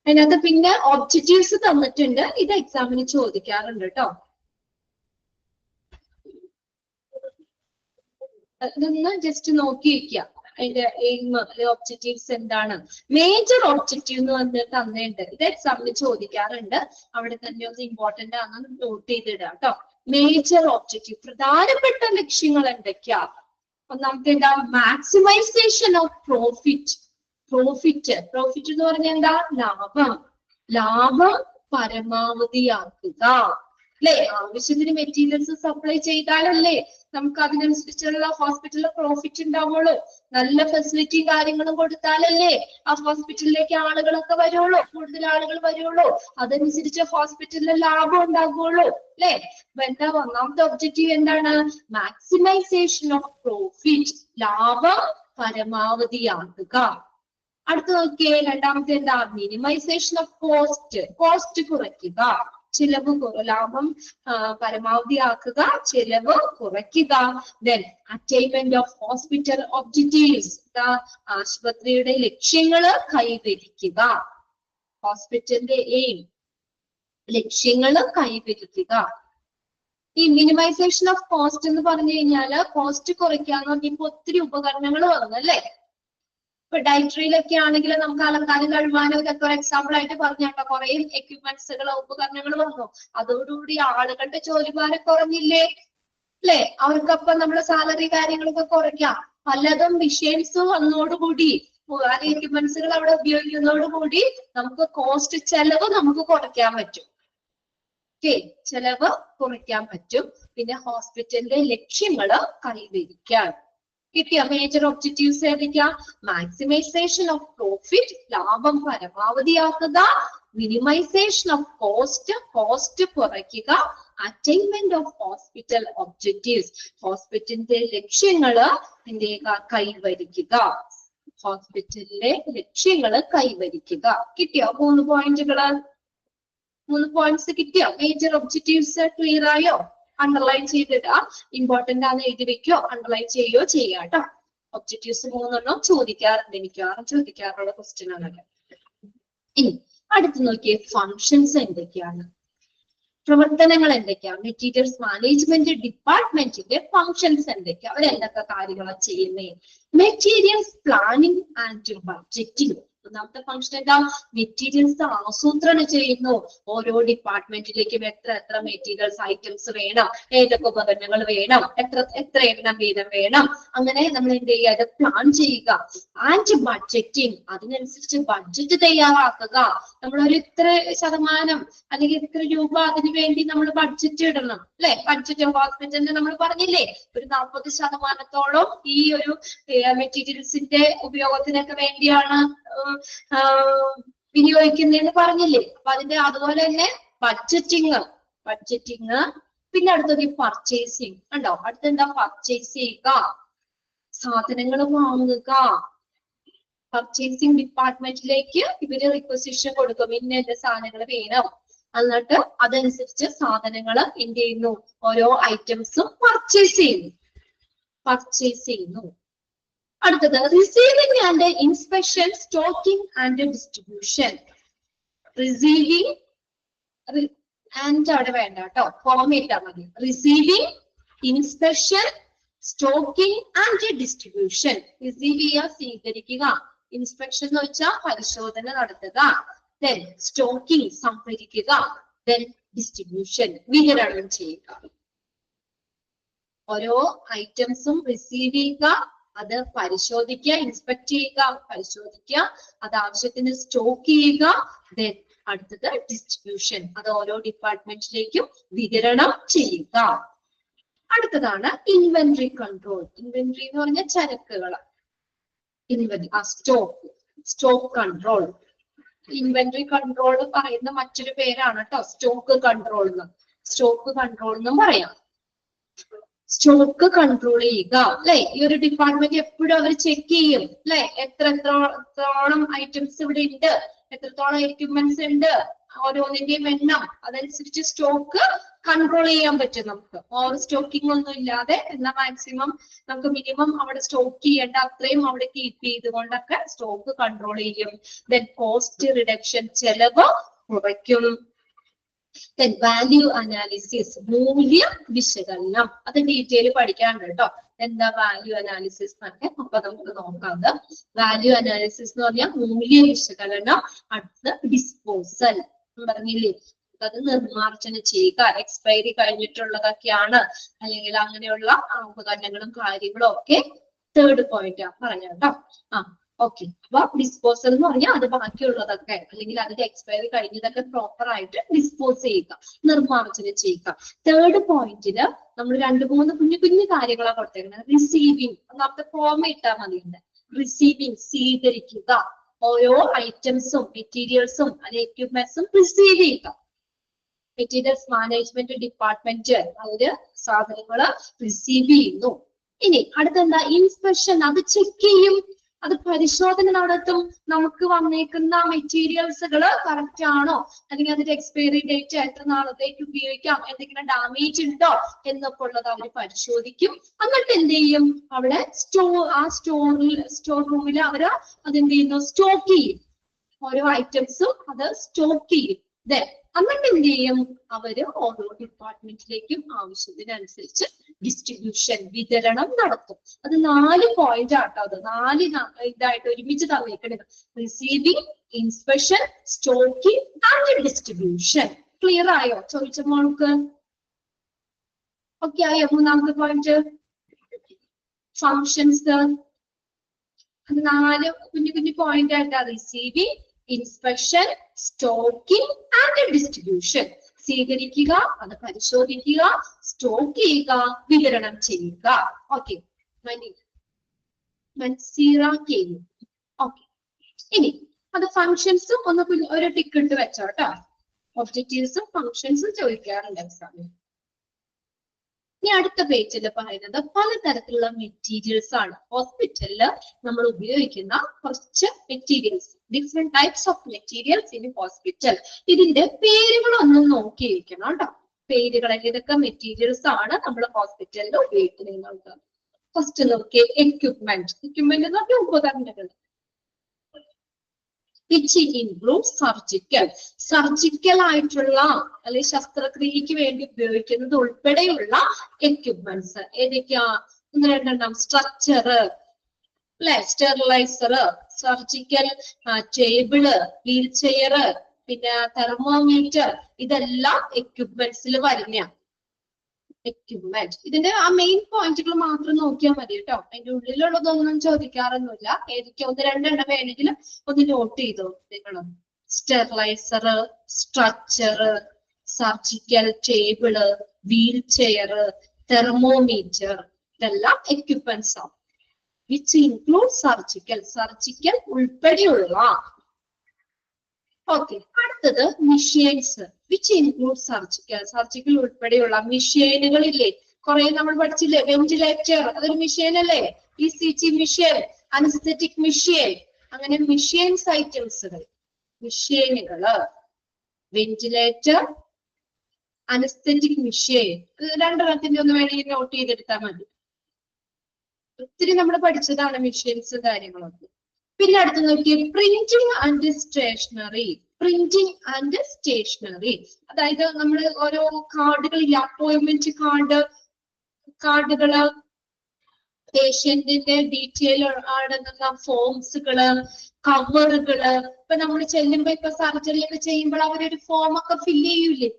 അതിനകത്ത് പിന്നെ ഒബ്ജക്റ്റീവ്സ് തന്നിട്ടുണ്ട്. ഇത് എക്സാമിന് ചോദിക്കാറുണ്ട് കേട്ടോ. ഇതൊന്ന് ജസ്റ്റ് നോക്കി വയ്ക്കുക. അതിന്റെ എയിം, ഒബ്ജക്റ്റീവ്സ് എന്താണ്. മേജർ ഒബ്ജക്റ്റീവ് എന്ന് പറഞ്ഞിട്ട് തന്നിട്ടുണ്ട്. ഇത് എക്സാമിന് ചോദിക്കാറുണ്ട്. അവിടെ തന്നെ ഒന്ന് ഇമ്പോർട്ടന്റ് ആണെന്ന് നോട്ട് ചെയ്തിടുക കേട്ടോ. മേജർ ഒബ്ജക്റ്റീവ്, പ്രധാനപ്പെട്ട ലക്ഷ്യങ്ങൾ എന്തൊക്കെയാ? ഒന്നാമത്തെ എന്താ, മാക്സിമൈസേഷൻ ഓഫ് പ്രോഫിറ്റ്. പ്രോഫിറ്റ് എന്ന് പറഞ്ഞാൽ എന്താ, ലാഭം പരമാവധിയാക്കുക അല്ലെ. ആവശ്യത്തിന് മെറ്റീരിയൽസ് സപ്ലൈ ചെയ്താലല്ലേ നമുക്ക് അതിനനുസരിച്ചുള്ള ഹോസ്പിറ്റലിൽ പ്രോഫിറ്റ് ഉണ്ടാവുള്ളൂ. നല്ല ഫെസിലിറ്റിയും കാര്യങ്ങളും കൊടുത്താലല്ലേ ആ ഹോസ്പിറ്റലിലേക്ക് ആളുകളൊക്കെ വരുള്ളൂ, കൂടുതൽ ആളുകൾ വരുള്ളൂ. അതനുസരിച്ച് ഹോസ്പിറ്റലിൽ ലാഭം ഉണ്ടാകുള്ളൂ അല്ലെ. അപ്പൊ എന്താ ഒന്നാമത്തെ ഒബ്ജക്റ്റീവ് എന്താണ്, മാക്സിമൈസേഷൻ ഓഫ് പ്രോഫിറ്റ്, ലാഭം പരമാവധിയാക്കുക. അടുത്ത് നോക്കിയേ, രണ്ടാമത്തെ എന്താ, മിനിമൈസേഷൻ ഓഫ് കോസ്റ്റ് കുറയ്ക്കുക. ലാഭം പരമാവധിയാക്കുക, ചെലവ് കുറയ്ക്കുക. Then attainment of hospital objectives, ആശുപത്രിയുടെ ലക്ഷ്യങ്ങള് കൈവരിക്കുക. ഹോസ്പിറ്റലിന്റെ എയിം, ലക്ഷ്യങ്ങള് കൈവരിക്കുക. ഈ മിനിമൈസേഷൻ ഓഫ് കോസ്റ്റ് എന്ന് പറഞ്ഞു കഴിഞ്ഞാല്, കോസ്റ്റ് കുറയ്ക്കാന്ന് പറഞ്ഞപ്പോ ഒത്തിരി ഉപകരണങ്ങൾ വന്നു അല്ലേ. ഇപ്പൊ ഡയറ്ററിയിലൊക്കെ ആണെങ്കിൽ നമുക്ക് അലങ്കാരം കഴുകാനും ഇതൊക്കെ ഒരു എക്സാമ്പിൾ ആയിട്ട് പറഞ്ഞാട്ടോ. കുറെ എക്യുപ്മെന്റ്സുകൾ, ഉപകരണങ്ങൾ വന്നു. അതോടുകൂടി ആളുകളുടെ ജോലിഭാരം കുറഞ്ഞില്ലേ അല്ലെ. അവർക്കപ്പം നമ്മുടെ സാലറി കാര്യങ്ങളൊക്കെ കുറയ്ക്കാം. പലതും മെഷീൻസ് വന്നതോടുകൂടി, എക്യുപ്മെന്റ്സുകൾ അവിടെ ഉപയോഗിക്കുന്നതോടുകൂടി നമുക്ക് കോസ്റ്റ്, ചെലവ് നമുക്ക് കുറയ്ക്കാൻ പറ്റും. ഓക്കെ, ചെലവ് കുറയ്ക്കാൻ പറ്റും. പിന്നെ ഹോസ്പിറ്റലിന്റെ ലക്ഷ്യങ്ങള് കൈവരിക്കാൻ. കിട്ടിയ മേജർ ഒബ്ജക്റ്റീവ്സ് ഏതൊക്കെയാ? മാക്സിമൈസേഷൻ ഓഫ് പ്രോഫിറ്റ്, ലാഭം പരമാവധിയാക്കുക. മിനിമൈസേഷൻ ഓഫ് കോസ്റ്റ് കുറയ്ക്കുക. അറ്റൈൻമെന്റ് ഓഫ് ഹോസ്പിറ്റൽ ഒബ്ജക്റ്റീവ്സ്, ഹോസ്പിറ്റലിന്റെ ലക്ഷ്യങ്ങള് കൈവരിക്കുക. ഹോസ്പിറ്റലിലെ ലക്ഷ്യങ്ങള് കൈവരിക്കുക. കിട്ടിയോ 3 പോയിന്റുകള്? 3 പോയിന്റ്സ് കിട്ടിയോ? മേജർ ഒബ്ജക്റ്റീവ്സ് ക്ലിയർ ആയോ? അണ്ടർലൈൻ ചെയ്തിട്ട് ഇമ്പോർട്ടന്റ് ആണെന്ന് എഴുതി വെക്കോ, അണ്ടർലൈൻ ചെയ്യോ ചെയ്യാട്ടോ. ഒബ്ജക്റ്റീവ്സ് 3 ചോദിക്കാറുണ്ട്, മിക്കവാറും ചോദിക്കാറുള്ള ക്വസ്റ്റ്യൻ ആണ്. ഇനി അടുത്ത് നോക്കിയേ, ഫങ്ഷൻസ് എന്തൊക്കെയാണ്, പ്രവർത്തനങ്ങൾ എന്തൊക്കെയാണ്, മെറ്റീരിയൽസ് മാനേജ്മെന്റ് ഡിപ്പാർട്ട്മെന്റിന്റെ ഫങ്ഷൻസ് എന്തൊക്കെയാണ്, അവരെന്തൊക്കെ കാര്യങ്ങളാണ് ചെയ്യുന്നത്. Materials planning and budgeting. ഒന്നാമത്തെ ഫംഗ്ഷൻ എന്താ, മെറ്റീരിയൽസ് ആസൂത്രണം ചെയ്യുന്നു. ഓരോ ഡിപ്പാർട്ട്മെന്റിലേക്കും എത്ര മെറ്റീരിയൽസ് ഐറ്റംസ് വേണം, ഏതൊക്കെ ഉപകരണങ്ങൾ വേണം, എത്ര എണ്ണം വീതം വേണം, അങ്ങനെ നമ്മൾ എന്ത് ചെയ്യുക, അത് പ്ലാൻ ചെയ്യുക. ആൻഡ് ബഡ്ജറ്റിംഗ്, അതിനനുസരിച്ച് ബഡ്ജറ്റ് തയ്യാറാക്കുക. നമ്മളൊരു ഇത്ര ശതമാനം അല്ലെങ്കിൽ ഇത്ര രൂപ അതിന് വേണ്ടി നമ്മൾ ബഡ്ജറ്റ് ഇടണം, അല്ലെ. ബഡ്ജറ്റ് ഹോസ്പിറ്റലിന് നമ്മൾ പറഞ്ഞില്ലേ, ഒരു 40% ഈ ഒരു മെറ്റീരിയൽസിന്റെ ഉപയോഗത്തിനൊക്കെ വേണ്ടിയാണ് വിനിയോഗിക്കുന്നതെന്ന് പറഞ്ഞില്ലേ. അപ്പൊ അതിന്റെ അതുപോലെ തന്നെ ബഡ്ജറ്റിങ്, പിന്നെ അടുത്തത് പർച്ചേസിങ് ഉണ്ടോ. അടുത്തെന്താ, പർച്ചേസ് ചെയ്യുക, സാധനങ്ങൾ വാങ്ങുക. പർച്ചേസിങ് ഡിപ്പാർട്ട്മെന്റിലേക്ക് ഇവര് റിക്വസിഷൻ കൊടുക്കും, ഇന്ന സാധനങ്ങൾ വേണം. എന്നിട്ട് അതനുസരിച്ച് സാധനങ്ങൾ എന്ത് ചെയ്യുന്നു, ഓരോ ഐറ്റംസും പർച്ചേസ് ചെയ്യുന്നു. അടുത്തത് receiving and inspection, stocking and distribution. Receiving and അവിടെ വേണ്ട കേട്ടോ, ഫോർമേറ്റ് മതി. Receiving, inspection, stocking and distribution. Receive ചെയ്യുക, സ്വീകരിക്കുക. ഇൻസ്പെക്ഷൻ എന്ന് വെച്ചാൽ പരിശോധന നടത്തുക. ദെൻ സ്റ്റോക്കിംഗ്, സംഭരിക്കുക. ദെൻ ഡിസ്ട്രിബ്യൂഷൻ, വിതരണം ചെയ്യുക. ഓരോ ഐറ്റംസും റിസീവ് ചെയ്യുക, അത് പരിശോധിക്കുക, ഇൻസ്പെക്ട് ചെയ്യുക, പരിശോധിക്കുക, അത് ആവശ്യത്തിന് സ്റ്റോക്ക് ചെയ്യുക. ദെൻ അടുത്തത് ഡിസ്ട്രിബ്യൂഷൻ, അത് ഓരോ ഡിപ്പാർട്ട്മെന്റിലേക്കും വിതരണം ചെയ്യുക. അടുത്തതാണ് ഇൻവെന്ററി കൺട്രോൾ. ഇൻവെന്ററി എന്ന് പറഞ്ഞാൽ ചരക്കുകൾ, സ്റ്റോക്ക് കൺട്രോൾ. ഇൻവെന്ററി കൺട്രോൾ പറയുന്ന മറ്റൊരു പേരാണ് കേട്ടോ സ്റ്റോക്ക് കൺട്രോൾ എന്നും പറയാം. സ്റ്റോക്ക് കൺട്രോൾ ചെയ്യുക, അല്ലെ. ഈ ഒരു ഡിപ്പാർട്ട്മെന്റ് എപ്പോഴും അവർ ചെക്ക് ചെയ്യും, അല്ലെ, എത്രത്തോളം ഐറ്റംസ് ഇവിടെ ഉണ്ട്, എത്രത്തോളം എക്യുപ്മെന്റ്സ് ഉണ്ട്, ഓരോന്നിന്റെയും എണ്ണം, അതനുസരിച്ച് സ്റ്റോക്ക് കൺട്രോൾ ചെയ്യാൻ പറ്റും നമുക്ക്. ഓവർ സ്റ്റോക്കിംഗ് ഒന്നും ഇല്ലാതെ, എന്നാൽ മാക്സിമം നമുക്ക് മിനിമം അവിടെ സ്റ്റോക്ക് ചെയ്യേണ്ട അത്രയും അവിടെ കീപ്പ് ചെയ്തുകൊണ്ടൊക്കെ സ്റ്റോക്ക് കൺട്രോൾ ചെയ്യും. ദെൻ കോസ്റ്റ് റിഡക്ഷൻ, ചെലവ് കുറയ്ക്കും. Then value analysis, മൂല്യ വിശകലനം. അത് ഡീറ്റെയിൽ പഠിക്കാനുണ്ട് കേട്ടോ, എന്താ വാല്യൂ അനാലിസിസ് എന്നൊക്കെ. അപ്പൊ നമുക്ക് നോക്കാം. വാല്യൂ അനാലിസിസ് എന്ന് പറഞ്ഞാൽ മൂല്യ വിശകലനം. അടുത്ത് ഡിസ്പോസൽ പറഞ്ഞില്ലേ, അത് നിർമ്മാർജ്ജനം ചെയ്യുക. എക്സ്പയറി കഴിഞ്ഞിട്ടുള്ളതൊക്കെയാണ് അല്ലെങ്കിൽ അങ്ങനെയുള്ള ഉപകരണങ്ങളും കാര്യങ്ങളും ഒക്കെ തേർഡ് പോയിന്റ് പറഞ്ഞ കേട്ടോ. ഓക്കെ, അപ്പൊ ഡിസ്പോസൽ എന്ന് പറഞ്ഞാൽ അത് ബാക്കിയുള്ളതൊക്കെ അല്ലെങ്കിൽ അതിന്റെ എക്സ്പയറി കഴിഞ്ഞതൊക്കെ പ്രോപ്പർ ആയിട്ട് ഡിസ്പോസ് ചെയ്യുക, നിർമ്മാർജ്ജനം ചെയ്യുക. തേർഡ് പോയിന്റില് നമ്മൾ 2-3 കുഞ്ഞു കാര്യങ്ങളാണ് കൊടുത്തേക്കുന്നത്. റിസീവിങ്, ഒന്നാമത്തെ ഫോം ഇട്ടാൽ മതിയുണ്ട്. റിസീവിങ്, സ്വീകരിക്കുക. ഓരോ ഐറ്റംസും മെറ്റീരിയൽസും അല്ലെങ്കിൽ എക്യുപ്മെന്റ്സും റിസീവ് ചെയ്യുക. മെറ്റീരിയൽസ് മാനേജ്മെന്റ് ഡിപ്പാർട്ട്മെന്റ് അവര് സാധനങ്ങള് റിസീവ് ചെയ്യുന്നു. ഇനി അടുത്തെന്താ, ഇൻസ്പെക്ഷൻ, അത് ചെക്ക് ചെയ്യും, അത് പരിശോധന നടത്തും. നമുക്ക് വന്നേക്കുന്ന മെറ്റീരിയൽസുകൾ കറക്റ്റ് ആണോ, അല്ലെങ്കിൽ അതിന്റെ എക്സ്പയറി ഡേറ്റ് എത്ര നാളത്തേക്ക് ഉപയോഗിക്കാം, എന്തെങ്കിലും ഡാമേജ് ഉണ്ടോ എന്നൊക്കെ ഉള്ളത് അവർ പരിശോധിക്കും. എന്നിട്ട് എന്ത് ചെയ്യും, അവിടെ സ്റ്റോർ റൂമിൽ അവർ അതെന്ത് ചെയ്യുന്നു, സ്റ്റോക്ക് ചെയ്യും. ഓരോ ഐറ്റംസും അത് സ്റ്റോക്ക് ചെയ്യും. എന്നിട്ട് എന്ത് ചെയ്യും, അവര് ഓരോ ഡിപ്പാർട്ട്മെന്റിലേക്കും ആവശ്യത്തിനനുസരിച്ച് ഡിസ്ട്രിബ്യൂഷൻ, വിതരണം നടത്തും. അത് 4 പോയിന്റ് ആട്ടോ, അത് 4 ഇതായിട്ട് ഒരുമിച്ച് തന്നേക്കുന്നത്. Receiving, inspection, stocking and distribution. Clear ആയോ ചോദിച്ച മോൾക്ക്? ഓക്കെ ആയോ? മൂന്നാമത്തെ പോയിന്റ് ഫങ്ഷൻസ്. അത് 4 കുഞ്ഞു പോയിന്റ് ആയിട്ടാ. Receiving, inspection, stocking and distribution. സ്വീകരിക്കുക, അത് പരിശോധിക്കുക, സ്റ്റോക്ക് ചെയ്യുക, വിതരണം ചെയ്യുക. ഓക്കെ, മനസ്സിലാക്കിയോ? ഓക്കെ, ഇനി അത് ഫങ്ഷൻസും ഒരു ടിക്ക് ഇട്ട് വെച്ചോട്ടോ. ഒബ്ജക്റ്റീവ്സും ഫങ്ഷൻസും ചോദിക്കാറുണ്ട് എക്സാമിൽ. ഇനി അടുത്ത പേജിൽ പറയുന്നത് പലതരത്തിലുള്ള മെറ്റീരിയൽസ് ആണ്. ഹോസ്പിറ്റലിൽ നമ്മൾ ഉപയോഗിക്കുന്ന കുറച്ച് materials, different types of materials in hospital. ഇതിന്റെ പേരുകളൊന്നും നോക്കിയിരിക്കണം കേട്ടോ. പേരുകൾ, ഇതൊക്കെ മെറ്റീരിയൽസ് ആണ് നമ്മൾ ഹോസ്പിറ്റലിൽ ഉപയോഗിക്കുന്നത്. ഫസ്റ്റ് നോക്കിയേ എക്യുപ്മെന്റ്. എക്യുപ്മെന്റ് എന്ന് പറഞ്ഞാൽ ഉപകരണങ്ങൾ. which includes surgical. സർജിക്കൽ ആയിട്ടുള്ള അല്ലെങ്കിൽ ശസ്ത്രക്രിയക്ക് വേണ്ടി ഉപയോഗിക്കുന്നത് ഉൾപ്പെടെയുള്ള എക്യുപ്മെന്റ്സ് ഏതൊക്കെയാ? ഒന്ന് രണ്ടെണ്ണം. സ്ട്രക്ചർ അല്ലെ, steriliser, surgical table, wheel chair, പിന്നെ തെർമോമീറ്റർ, ഇതെല്ലാം എക്യുപ്മെന്റ്സിൽ വരുന്ന എക്യുപ്മെന്റ്. ഇതിന്റെ ആ മെയിൻ പോയിന്റുകൾ മാത്രം നോക്കിയാൽ മതി കേട്ടോ. അതിന്റെ ഉള്ളിലുള്ളതൊന്നും ചോദിക്കാറൊന്നുമില്ല. ഏതൊക്കെ ഒന്ന് രണ്ടെണ്ണം വേണമെങ്കിലും ഒന്ന് നോട്ട് ചെയ്തോ നിങ്ങൾ. Steriliser, structure, surgical table, wheel chair, thermometer, ഇതെല്ലാം എക്യുപ്മെന്റ്സ് ആണ്. വിച്ച് ഇൻക്ലൂഡ് സർജിക്കൽ, സർജിക്കൽ ഉൾപ്പെടെയുള്ള. ഓക്കെ, അടുത്തത് machines. Which include surgical, surgical ഉൾപ്പെടെയുള്ള മെഷീനുകളില്ലേ? കുറെ നമ്മൾ പഠിച്ചില്ലേ? വെന്റിലേറ്റർ അതൊരു മെഷീൻ അല്ലേ? ECG മെഷീൻ, അനസ്തെറ്റിക് മെഷീൻ, അങ്ങനെ മെഷീൻസ് ഐറ്റംസുകൾ, മെഷീനുകള്, വെന്റിലേറ്റർ, അനസ്തെറ്റിക് മെഷീൻ. രണ്ടെണ്ണത്തിന്റെ ഒന്ന് വേണമെങ്കിൽ നോട്ട് ചെയ്തെടുത്താൽ മതി. ഒത്തിരി നമ്മൾ പഠിച്ചതാണ് മെഷീൻസ് കാര്യങ്ങളൊക്കെ. പിന്നെ അടുത്ത് നോക്കിയേ printing and stationery. Printing and stationery അതായത് നമ്മൾ ഓരോ കാർഡുകളില്ല, അപ്പോയിന്റ്മെന്റ് കാർഡുകള്, പേഷ്യന്റിന്റെ ഡീറ്റെയിൽ അടങ്ങുന്ന ഫോംസുകള്, കവറുകള്. ഇപ്പൊ നമ്മൾ ചെല്ലുമ്പോ ഇപ്പൊ സർജറി ഒക്കെ ചെയ്യുമ്പോൾ അവരൊരു ഫോം ഒക്കെ ഫില്ല് ചെയ്യൂലേ?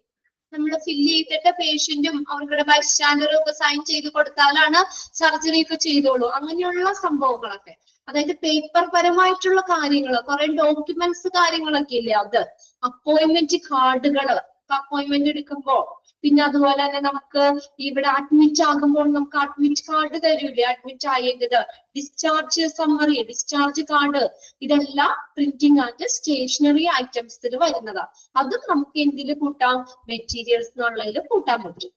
നമ്മൾ ഫില്ല് ചെയ്തിട്ട് പേഷ്യന്റും അവരുടെ ബൈസ്റ്റാൻഡറും ഒക്കെ സൈൻ ചെയ്ത് കൊടുത്താലാണ് സർജറി ഒക്കെ ചെയ്തോളൂ. അങ്ങനെയുള്ള സംഭവങ്ങളൊക്കെ, അതായത് പേപ്പർ പരമായിട്ടുള്ള കാര്യങ്ങൾ, കുറെ ഡോക്യുമെന്റ്സ് കാര്യങ്ങളൊക്കെ ഇല്ലേ, അത് അപ്പോയിന്റ്മെന്റ് കാർഡുകള്, അപ്പോയിന്റ്മെന്റ് എടുക്കുമ്പോ. പിന്നെ അതുപോലെ തന്നെ നമുക്ക് ഇവിടെ അഡ്മിറ്റ് ആകുമ്പോൾ നമുക്ക് അഡ്മിറ്റ് കാർഡ് തരൂലേ, അഡ്മിറ്റ് ആയത്, ഡിസ്ചാർജ് സമ്മറി, ഡിസ്ചാർജ് കാർഡ്, ഇതെല്ലാം പ്രിന്റിംഗ് ആൻഡ് സ്റ്റേഷനറി ഐറ്റംസിൽ വരുന്നതാ. അതും നമുക്ക് എന്തിൽ കൂട്ടാം? മെറ്റീരിയൽസ് എന്നുള്ളതിൽ കൂട്ടാൻ പറ്റും.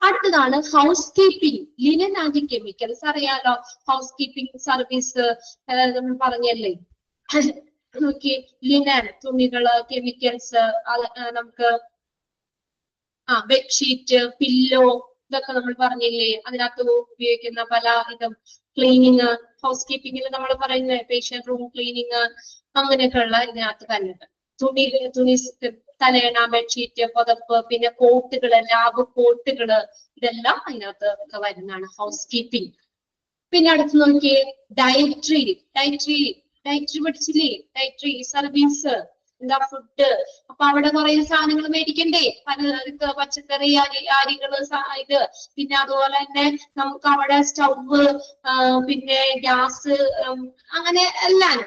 അടുത്തതാണ് house keeping, linen and chemicals. അറിയാലോ, ഹൗസ് കീപ്പിംഗ് സർവീസ് നമ്മൾ പറഞ്ഞല്ലേ. നോക്കി, ലിനൻ തുണികള്, കെമിക്കൽസ്, നമുക്ക് ബെഡ്ഷീറ്റ്, പില്ലോ, ഇതൊക്കെ നമ്മൾ പറഞ്ഞില്ലേ. അതിനകത്ത് ഉപയോഗിക്കുന്ന പല ഇതും, ക്ലീനിങ്, ഹൗസ് കീപ്പിംഗിൽ നമ്മൾ പറയുന്ന പേഷ്യന്റ് റൂം ക്ലീനിങ്, അങ്ങനെയൊക്കെയുള്ള ഇതിനകത്ത് തന്നെ. തുണി തലയണ, ബെഡ്ഷീറ്റ്, പുതപ്പ്, പിന്നെ കോട്ടുകള്, ലാബ് കോട്ടുകള്, ഇതെല്ലാം അതിനകത്ത് ഒക്കെ വരുന്നതാണ് ഹൗസ് കീപ്പിംഗ്. പിന്നെ അടുത്ത് നോക്കിയേ ഡയറ്ററി. ഡയറ്ററി പഠിച്ചില്ലേ? ഡയറ്ററി സർവീസ്, എന്താ ഫുഡ്. അപ്പൊ അവിടെ കുറെ സാധനങ്ങൾ മേടിക്കണ്ടേ, പച്ചക്കറി, അരികള്, ഇത്. പിന്നെ അതുപോലെ തന്നെ നമുക്ക് അവിടെ സ്റ്റൗവ്, പിന്നെ ഗ്യാസ്, അങ്ങനെ എല്ലാം.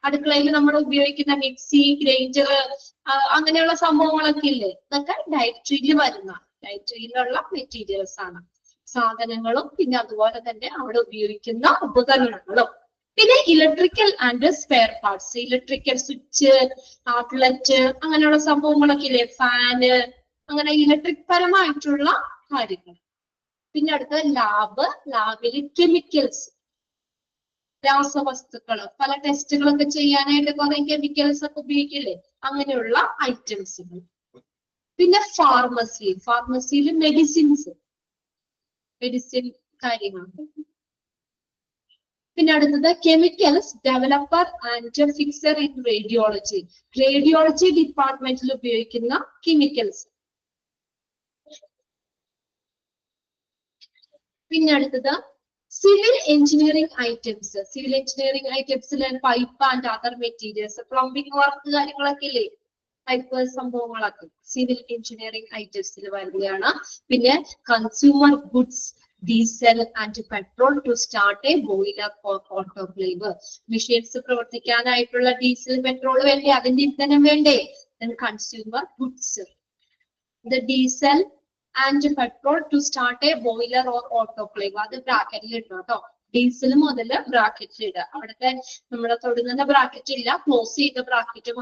അടുക്കളയിൽ നമ്മൾ ഉപയോഗിക്കുന്ന മിക്സി, ഗ്രൈൻഡർ, അങ്ങനെയുള്ള സംഭവങ്ങളൊക്കെ ഇല്ലേ, ഇതൊക്കെ ഡയറ്ററിയിൽ വരുന്ന, ഡയറ്ററിയിലുള്ള മെറ്റീരിയൽസ് ആണ്, സാധനങ്ങളും. പിന്നെ അതുപോലെ തന്നെ അവിടെ ഉപയോഗിക്കുന്ന ഉപകരണങ്ങളും. പിന്നെ electrical and spare parts, electrical switch, outlet, അങ്ങനെയുള്ള സംഭവങ്ങളൊക്കെ ഇല്ലേ, ഫാന്, അങ്ങനെ ഇലക്ട്രിക് പരമായിട്ടുള്ള കാര്യങ്ങൾ. പിന്നെ അടുത്ത ലാബിൽ കെമിക്കൽസ്, രാസവസ്തുക്കള്, പല ടെസ്റ്റുകളൊക്കെ ചെയ്യാനായിട്ട് കുറെ കെമിക്കൽസ് ഒക്കെ ഉപയോഗിക്കില്ലേ, അങ്ങനെയുള്ള ഐറ്റംസുകൾ. പിന്നെ ഫാർമസിയിൽ മെഡിസിൻ കാര്യങ്ങൾ. പിന്നെ അടുത്തത് chemicals developer and fixer in radiology ഡിപ്പാർട്ട്മെന്റിൽ ഉപയോഗിക്കുന്ന കെമിക്കൽസ്. പിന്നെ അടുത്തത് സിവിൽ എഞ്ചിനീയറിംഗ് ഐറ്റംസിൽ pipe and other materials, plumbing work കാര്യങ്ങളൊക്കെ ഇല്ലേ, പൈപ്പ് സംഭവങ്ങളൊക്കെ സിവിൽ എഞ്ചിനീയറിംഗ് ഐറ്റംസിൽ വരുന്നതാണ്. പിന്നെ consumer goods, diesel and petrol to start a boiler for autoclave. Machines പ്രവർത്തിക്കാനായിട്ടുള്ള ഡീസൽ, പെട്രോൾ വേണ്ടേ, അതിന്റെ ഇന്ധനം വേണ്ടേ. Consumer goods, the diesel and petrol to start a boiler or autoclave. അത് ബ്രാക്കറ്റിൽ ഇടും കേട്ടോ. ഡീസൽ മുതൽ ബ്രാക്കറ്റിൽ ഇടുക. അവിടുത്തെ നമ്മുടെ തൊടുന്ന ബ്രാക്കറ്റ് ഇല്ല, ക്ലോസ് ചെയ്ത ബ്രാക്കറ്റ്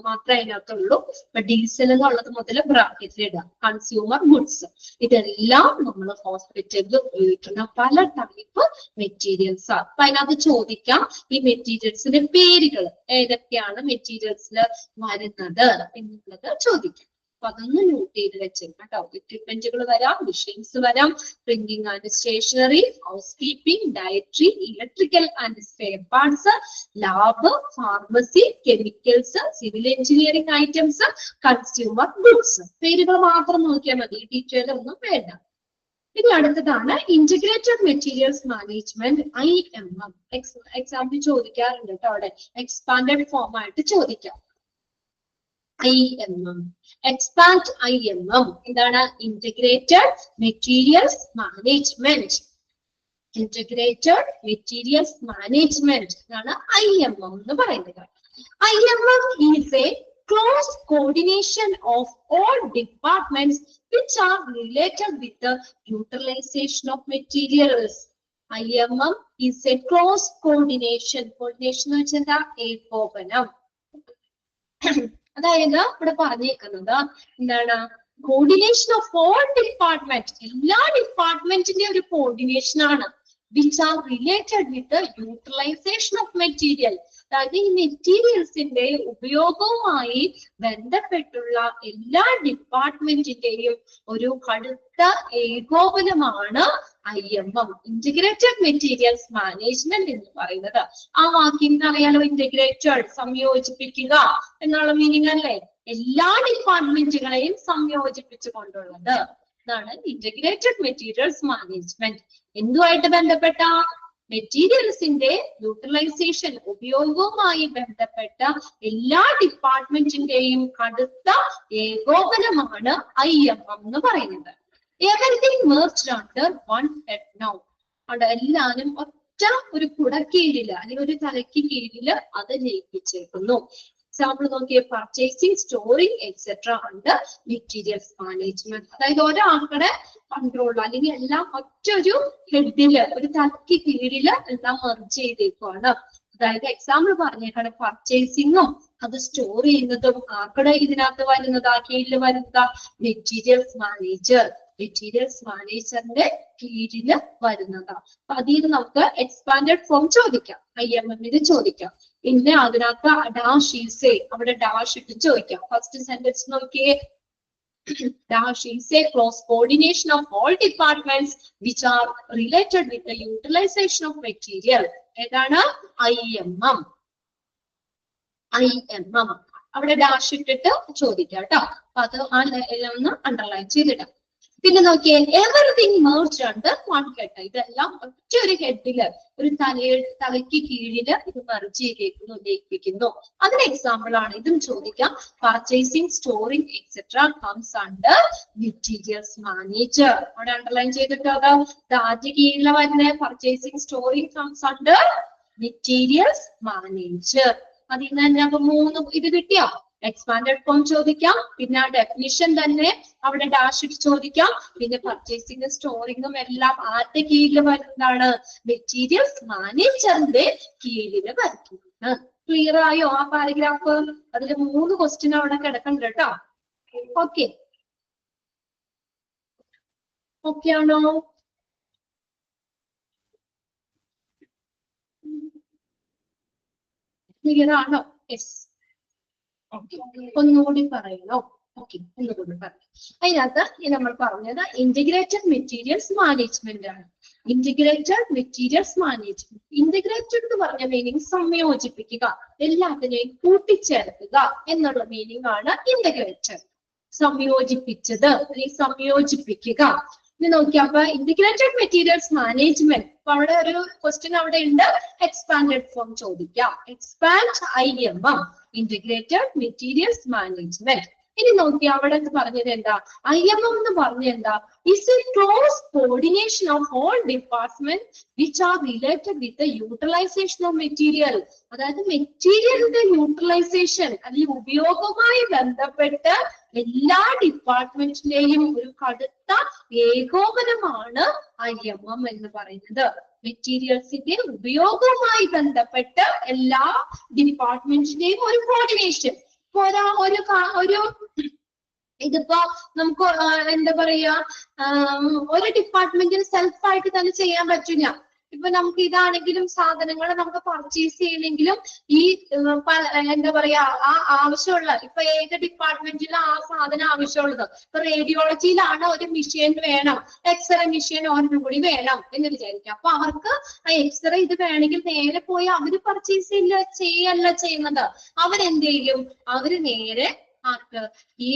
മാത്രമേ അതിനകത്തുള്ളൂ. അപ്പൊ ഡീസൽ എന്നുള്ളത് മുതൽ ബ്രാക്കറ്റിൽ ഇടുക. കൺസ്യൂമർ ഗുഡ്സ്, ഇതെല്ലാം നമ്മൾ ഹോസ്പിറ്റലിൽ ഉപയോഗിക്കുന്ന പല ടൈപ്പ് മെറ്റീരിയൽസ് ആണ്. അപ്പൊ അതിനകത്ത് ചോദിക്കാം ഈ മെറ്റീരിയൽസിന്റെ പേരുകൾ, ഏതൊക്കെയാണ് മെറ്റീരിയൽസിൽ വരുന്നത് എന്നുള്ളത് ചോദിക്കാം. അപ്പൊ അതൊന്ന് നോട്ട് ചെയ്ത് വെച്ചേക്കാം കേട്ടോ. എക്യുപ്മെന്റുകൾ വരാം, മെഷീൻസ് വരാം, printing and stationery, house keeping, dietary, electrical and spare parts, lab, pharmacy, chemicals, civil engineering items, consumer goods. പേരുകൾ മാത്രം നോക്കിയാൽ മതി, ഡീറ്റെയിൽ ഒന്നും വേണ്ട. ഇനി അടുത്തതാണ് integrated materials management, IMM. Example ചോദിക്കാറുണ്ട് കേട്ടോ, അവിടെ എക്സ്പാൻഡഡ് ഫോം ആയിട്ട് ചോദിക്കാം. IMM, എക്സ്പാൻഡ് IMM എന്താണ്? Integrated materials management. Integrated materials management എന്നാണ് IMM എന്ന് പറയുന്നത്. IMM is a close coordination of all departments which are related with the utilization of materials. IMM is a close coordination. Coordination എന്ന് വെച്ചാൽ ഏകോപനം. അതായത് ഇവിടെ പറഞ്ഞേക്കുന്നത് എന്താണ്? കോർഡിനേഷൻ ഓഫ് ഓൾ ഡിപ്പാർട്ട്മെന്റ്, എല്ലാ ഡിപ്പാർട്ട്മെന്റിന്റെ ഒരു കോർഡിനേഷൻ ആണ്. which are related with the utilization of material. അതായത് ഈ മെറ്റീരിയൽസിന്റെ ഉപയോഗവുമായി ബന്ധപ്പെട്ടുള്ള എല്ലാ ഡിപ്പാർട്ട്മെന്റിന്റെയും ഒരു കടുത്ത ഏകോപനമാണ് IMM, ഇന്റഗ്രേറ്റഡ് മെറ്റീരിയൽസ് മാനേജ്മെന്റ് എന്ന് പറയുന്നത്. ആ വാക്കിന് അറിയാലോ, ഇന്റഗ്രേറ്റഡ് സംയോജിപ്പിക്കുക എന്നുള്ള മീനിങ് അല്ലേ? എല്ലാ ഡിപ്പാർട്ട്മെന്റുകളെയും സംയോജിപ്പിച്ചു കൊണ്ടുള്ളത്. ാണ് ഇന്റഗ്രേറ്റഡ് മെറ്റീരിയൽസ് മാനേജ്മെന്റ്. എന്തുമായിട്ട് ബന്ധപ്പെട്ട? മെറ്റീരിയൽസിന്റെ യൂട്ടിലൈസേഷൻ, ഉപയോഗവുമായി ബന്ധപ്പെട്ട എല്ലാ ഡിപ്പാർട്ട്മെന്റിന്റെയും കടുത്ത ഏകോപനമാണ് IMM എന്ന് പറയുന്നത്. Everything merged under one head now. അവിടെ എല്ലാവരും ഒറ്റ ഒരു കുടക്കീഴില് അല്ലെങ്കിൽ ഒരു തലയ്ക്ക് കീഴില് അത് ലയിപ്പിച്ചേക്കുന്നു. എക്സാമ്പിൾ നോക്കിയേ, purchasing, storing etcetera under materials management. അതായത് ഒരാൾക്കുടെ കൺട്രോൾ അല്ലെങ്കിൽ എല്ലാം ഒറ്റ ഒരു ഹെഡില്, ഒരു തലയ്ക്ക് കീഴില് എല്ലാം മെർജ് ചെയ്തേക്കുവാണ്. അതായത് എക്സാമ്പിൾ പറഞ്ഞേക്കാണ്, പർച്ചേസിങ്ങും അത് സ്റ്റോർ ചെയ്യുന്നതും ആർക്കുടെ ഇതിനകത്ത് വരുന്നതാ, കീഴില് വരുന്നതാ? Materials manager. മെറ്റീരിയൽസ് മാനേജറിന്റെ കീഴില് വരുന്നതാ. അപ്പൊ അതിൽ നമുക്ക് എക്സ്പാൻഡഡ് ഫോം ചോദിക്കാം, IMM ചോദിക്കാം. പിന്നെ അതിനകത്ത് ഡാഷ് ഈസ്, അവിടെ ഡാഷ് ഇട്ട് ചോദിക്കാം. ഫസ്റ്റ് സെന്റൻസ് നോക്കിയേ, dash is a close coordination of all departments which are related with the utilization of material. ഏതാണ്? IMM. IMM അവിടെ ഡാഷ് ഇട്ടിട്ട് ചോദിക്കാം കേട്ടോ. അപ്പൊ അത് ഒന്ന് അണ്ടർലൈൻ ചെയ്തിടാം. പിന്നെ നോക്കിയേ, everything merged under one head. ഇതെല്ലാം ഒറ്റ ഒരു ഹെഡില്, ഒരു തലയ്ക്ക് കീഴില് ഇത് മെർജ് ചെയ്തേക്കുന്നു, ലയിപ്പിക്കുന്നു. അതിന് എക്സാമ്പിൾ ആണ് ഇതും ചോദിക്കാം. Purchasing, storing etcetera comes under materials manager. അവിടെ അണ്ടർലൈൻ ചെയ്തിട്ട് ആദ്യ കീഴിലെ വരുന്ന purchasing, storing comes under materials manager. അതിൽ നിന്ന് തന്നെ അപ്പൊ 3 ഇത് കിട്ടിയോ? എക്സ്പാൻഡഡ് ഫോം ചോദിക്കാം, പിന്നെ ആ ഡെഫിനിഷൻ തന്നെ അവിടെ ഡാഷ് ഇട്ട് ചോദിക്കാം. പിന്നെ പർച്ചേസിംഗും സ്റ്റോറിംഗും എല്ലാം ആദ്യ കീഴിൽ വരുന്നതാണ്, മെറ്റീരിയൽസ് മാനേജറിന്റെ കീഴിൽ വരുന്നതാണ്. ക്ലിയർ ആയോ ആ പാരഗ്രാഫ്? അതിൽ 3 ക്വസ്റ്റ്യൻ അവിടെ കിടക്കണ്ട കേട്ടോ. ഓക്കെ, ഓക്കെ ആണോ? ക്ലിയർ ആണോ? യെസ്. ഒന്നുകൂടി പറയണോ? ഓക്കെ, ഒന്നുകൂടി പറയാം. അതിനകത്ത് നമ്മൾ പറഞ്ഞത് ഇന്റഗ്രേറ്റഡ് മെറ്റീരിയൽസ് മാനേജ്മെന്റ് ആണ്. ഇന്റഗ്രേറ്റഡ് മെറ്റീരിയൽസ് മാനേജ്മെന്റ്, ഇന്റഗ്രേറ്റഡ് എന്ന് പറഞ്ഞ മീനിങ് സംയോജിപ്പിക്കുക, എല്ലാത്തിനെയും കൂട്ടിച്ചേർക്കുക എന്നുള്ള മീനിങ് ആണ് ഇന്റഗ്രേറ്റഡ്. സംയോജിപ്പിച്ചത് അല്ലെങ്കിൽ സംയോജിപ്പിക്കുക. ഇനി നോക്കിയപ്പോ ഇന്റഗ്രേറ്റഡ് മെറ്റീരിയൽസ് മാനേജ്മെന്റ്, അപ്പൊ അവിടെ ഒരു ക്വസ്റ്റ്യൻ അവിടെ ഉണ്ട്, എക്സ്പാൻഡഡ് ഫോം ചോദിക്കാം. Expand IMM, integrated materials management. ഇനി നോക്കി അവിടെ പറഞ്ഞത് എന്താ? IMM എന്ന് പറഞ്ഞ എന്താ? Is a close coordination of all department which are related with the utilisation of material. അതായത് മെറ്റീരിയലിന്റെ യൂട്ടിലൈസേഷൻ അല്ലെങ്കിൽ ഉപയോഗവുമായി ബന്ധപ്പെട്ട് എല്ലാ ഡിപ്പാർട്ട്മെന്റിന്റെയും ഒരു കടുത്ത ഏകോപനമാണ് IMM എന്ന് പറയുന്നത്. മെറ്റീരിയൽസിന്റെ ഉപയോഗവുമായി ബന്ധപ്പെട്ട് എല്ലാ ഡിപ്പാർട്ട്മെന്റിന്റെയും ഒരു കോർഡിനേഷൻ. ഒരു ഇതിപ്പോ നമുക്ക് എന്താ പറയാ, ഒരു ഡിപ്പാർട്ട്മെന്റിന് സെൽഫായിട്ട് തന്നെ ചെയ്യാൻ പറ്റില്ല. ഇപ്പൊ നമുക്ക് ഇതാണെങ്കിലും സാധനങ്ങൾ നമുക്ക് പർച്ചേസ് ചെയ്യണമെങ്കിലും ഈ എന്താ പറയാ ആ ആവശ്യമുള്ള ഇപ്പൊ ഏത് ഡിപ്പാർട്ട്മെന്റിലും ആ സാധനം ആവശ്യമുള്ളത്. ഇപ്പൊ റേഡിയോളജിയിലാണ് ഒരു മെഷീൻ വേണം, എക്സ്റേ മെഷീൻ ഒരെണ്ണം കൂടി വേണം എന്ന് വിചാരിക്കാം. അപ്പൊ അവർക്ക് ആ എക്സ്റേ ഇത് വേണമെങ്കിൽ നേരെ പോയി അവര് പർച്ചേസ് ചെയ്യല്ല ചെയ്യുന്നത്. അവരെന്ത് ചെയ്യും? അവര് നേരെ ഈ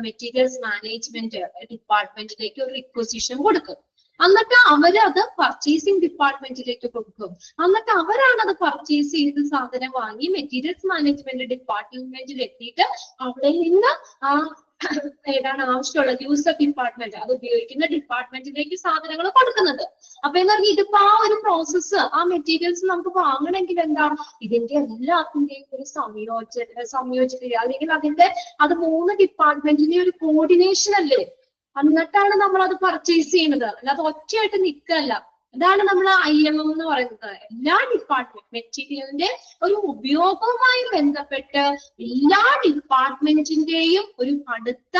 മെറ്റീരിയൽസ് മാനേജ്മെന്റ് ഡിപ്പാർട്ട്മെന്റിലേക്ക് ഒരു റിക്വസിഷൻ കൊടുക്കും. എന്നിട്ട് അവരത് പർച്ചേസിംഗ് ഡിപ്പാർട്ട്മെന്റിലേക്ക് കൊടുക്കും. എന്നിട്ട് അവരാണ് അത് പർച്ചേസ് ചെയ്ത് സാധനം വാങ്ങി മെറ്റീരിയൽസ് മാനേജ്മെന്റ് ഡിപ്പാർട്ട്മെന്റിൽ എത്തിയിട്ട് അവിടെ നിന്ന് ആ ഏതാണ് ആവശ്യമുള്ള യൂസർ ഡിപ്പാർട്ട്മെന്റ്, അത് ഉപയോഗിക്കുന്ന ഡിപ്പാർട്ട്മെന്റിലേക്ക് സാധനങ്ങൾ കൊടുക്കുന്നത്. അപ്പൊ എന്ന് പറഞ്ഞാൽ ഇതിപ്പോ ആ ഒരു പ്രോസസ്സ്, ആ മെറ്റീരിയൽസ് നമുക്ക് വാങ്ങണമെങ്കിൽ എന്താ, ഇതിന്റെ എല്ലാത്തിന്റെയും ഒരു സംയോജിത അല്ലെങ്കിൽ അത് 3 ഡിപ്പാർട്ട്മെന്റിന്റെ ഒരു കോർഡിനേഷൻ അല്ലേ. എന്നിട്ടാണ് നമ്മൾ അത് പർച്ചേസ് ചെയ്യുന്നത്, അല്ലാതെ ഒറ്റയായിട്ട് നിൽക്കല്ല. അതാണ് നമ്മൾ IMM എന്ന് പറയുന്നത്. എല്ലാ ഡിപ്പാർട്ട്മെന്റ് മെറ്റീരിയലിന്റെ ഒരു ഉപയോഗവുമായി ബന്ധപ്പെട്ട് എല്ലാ ഡിപ്പാർട്ട്മെന്റിന്റെയും ഒരു അടുത്ത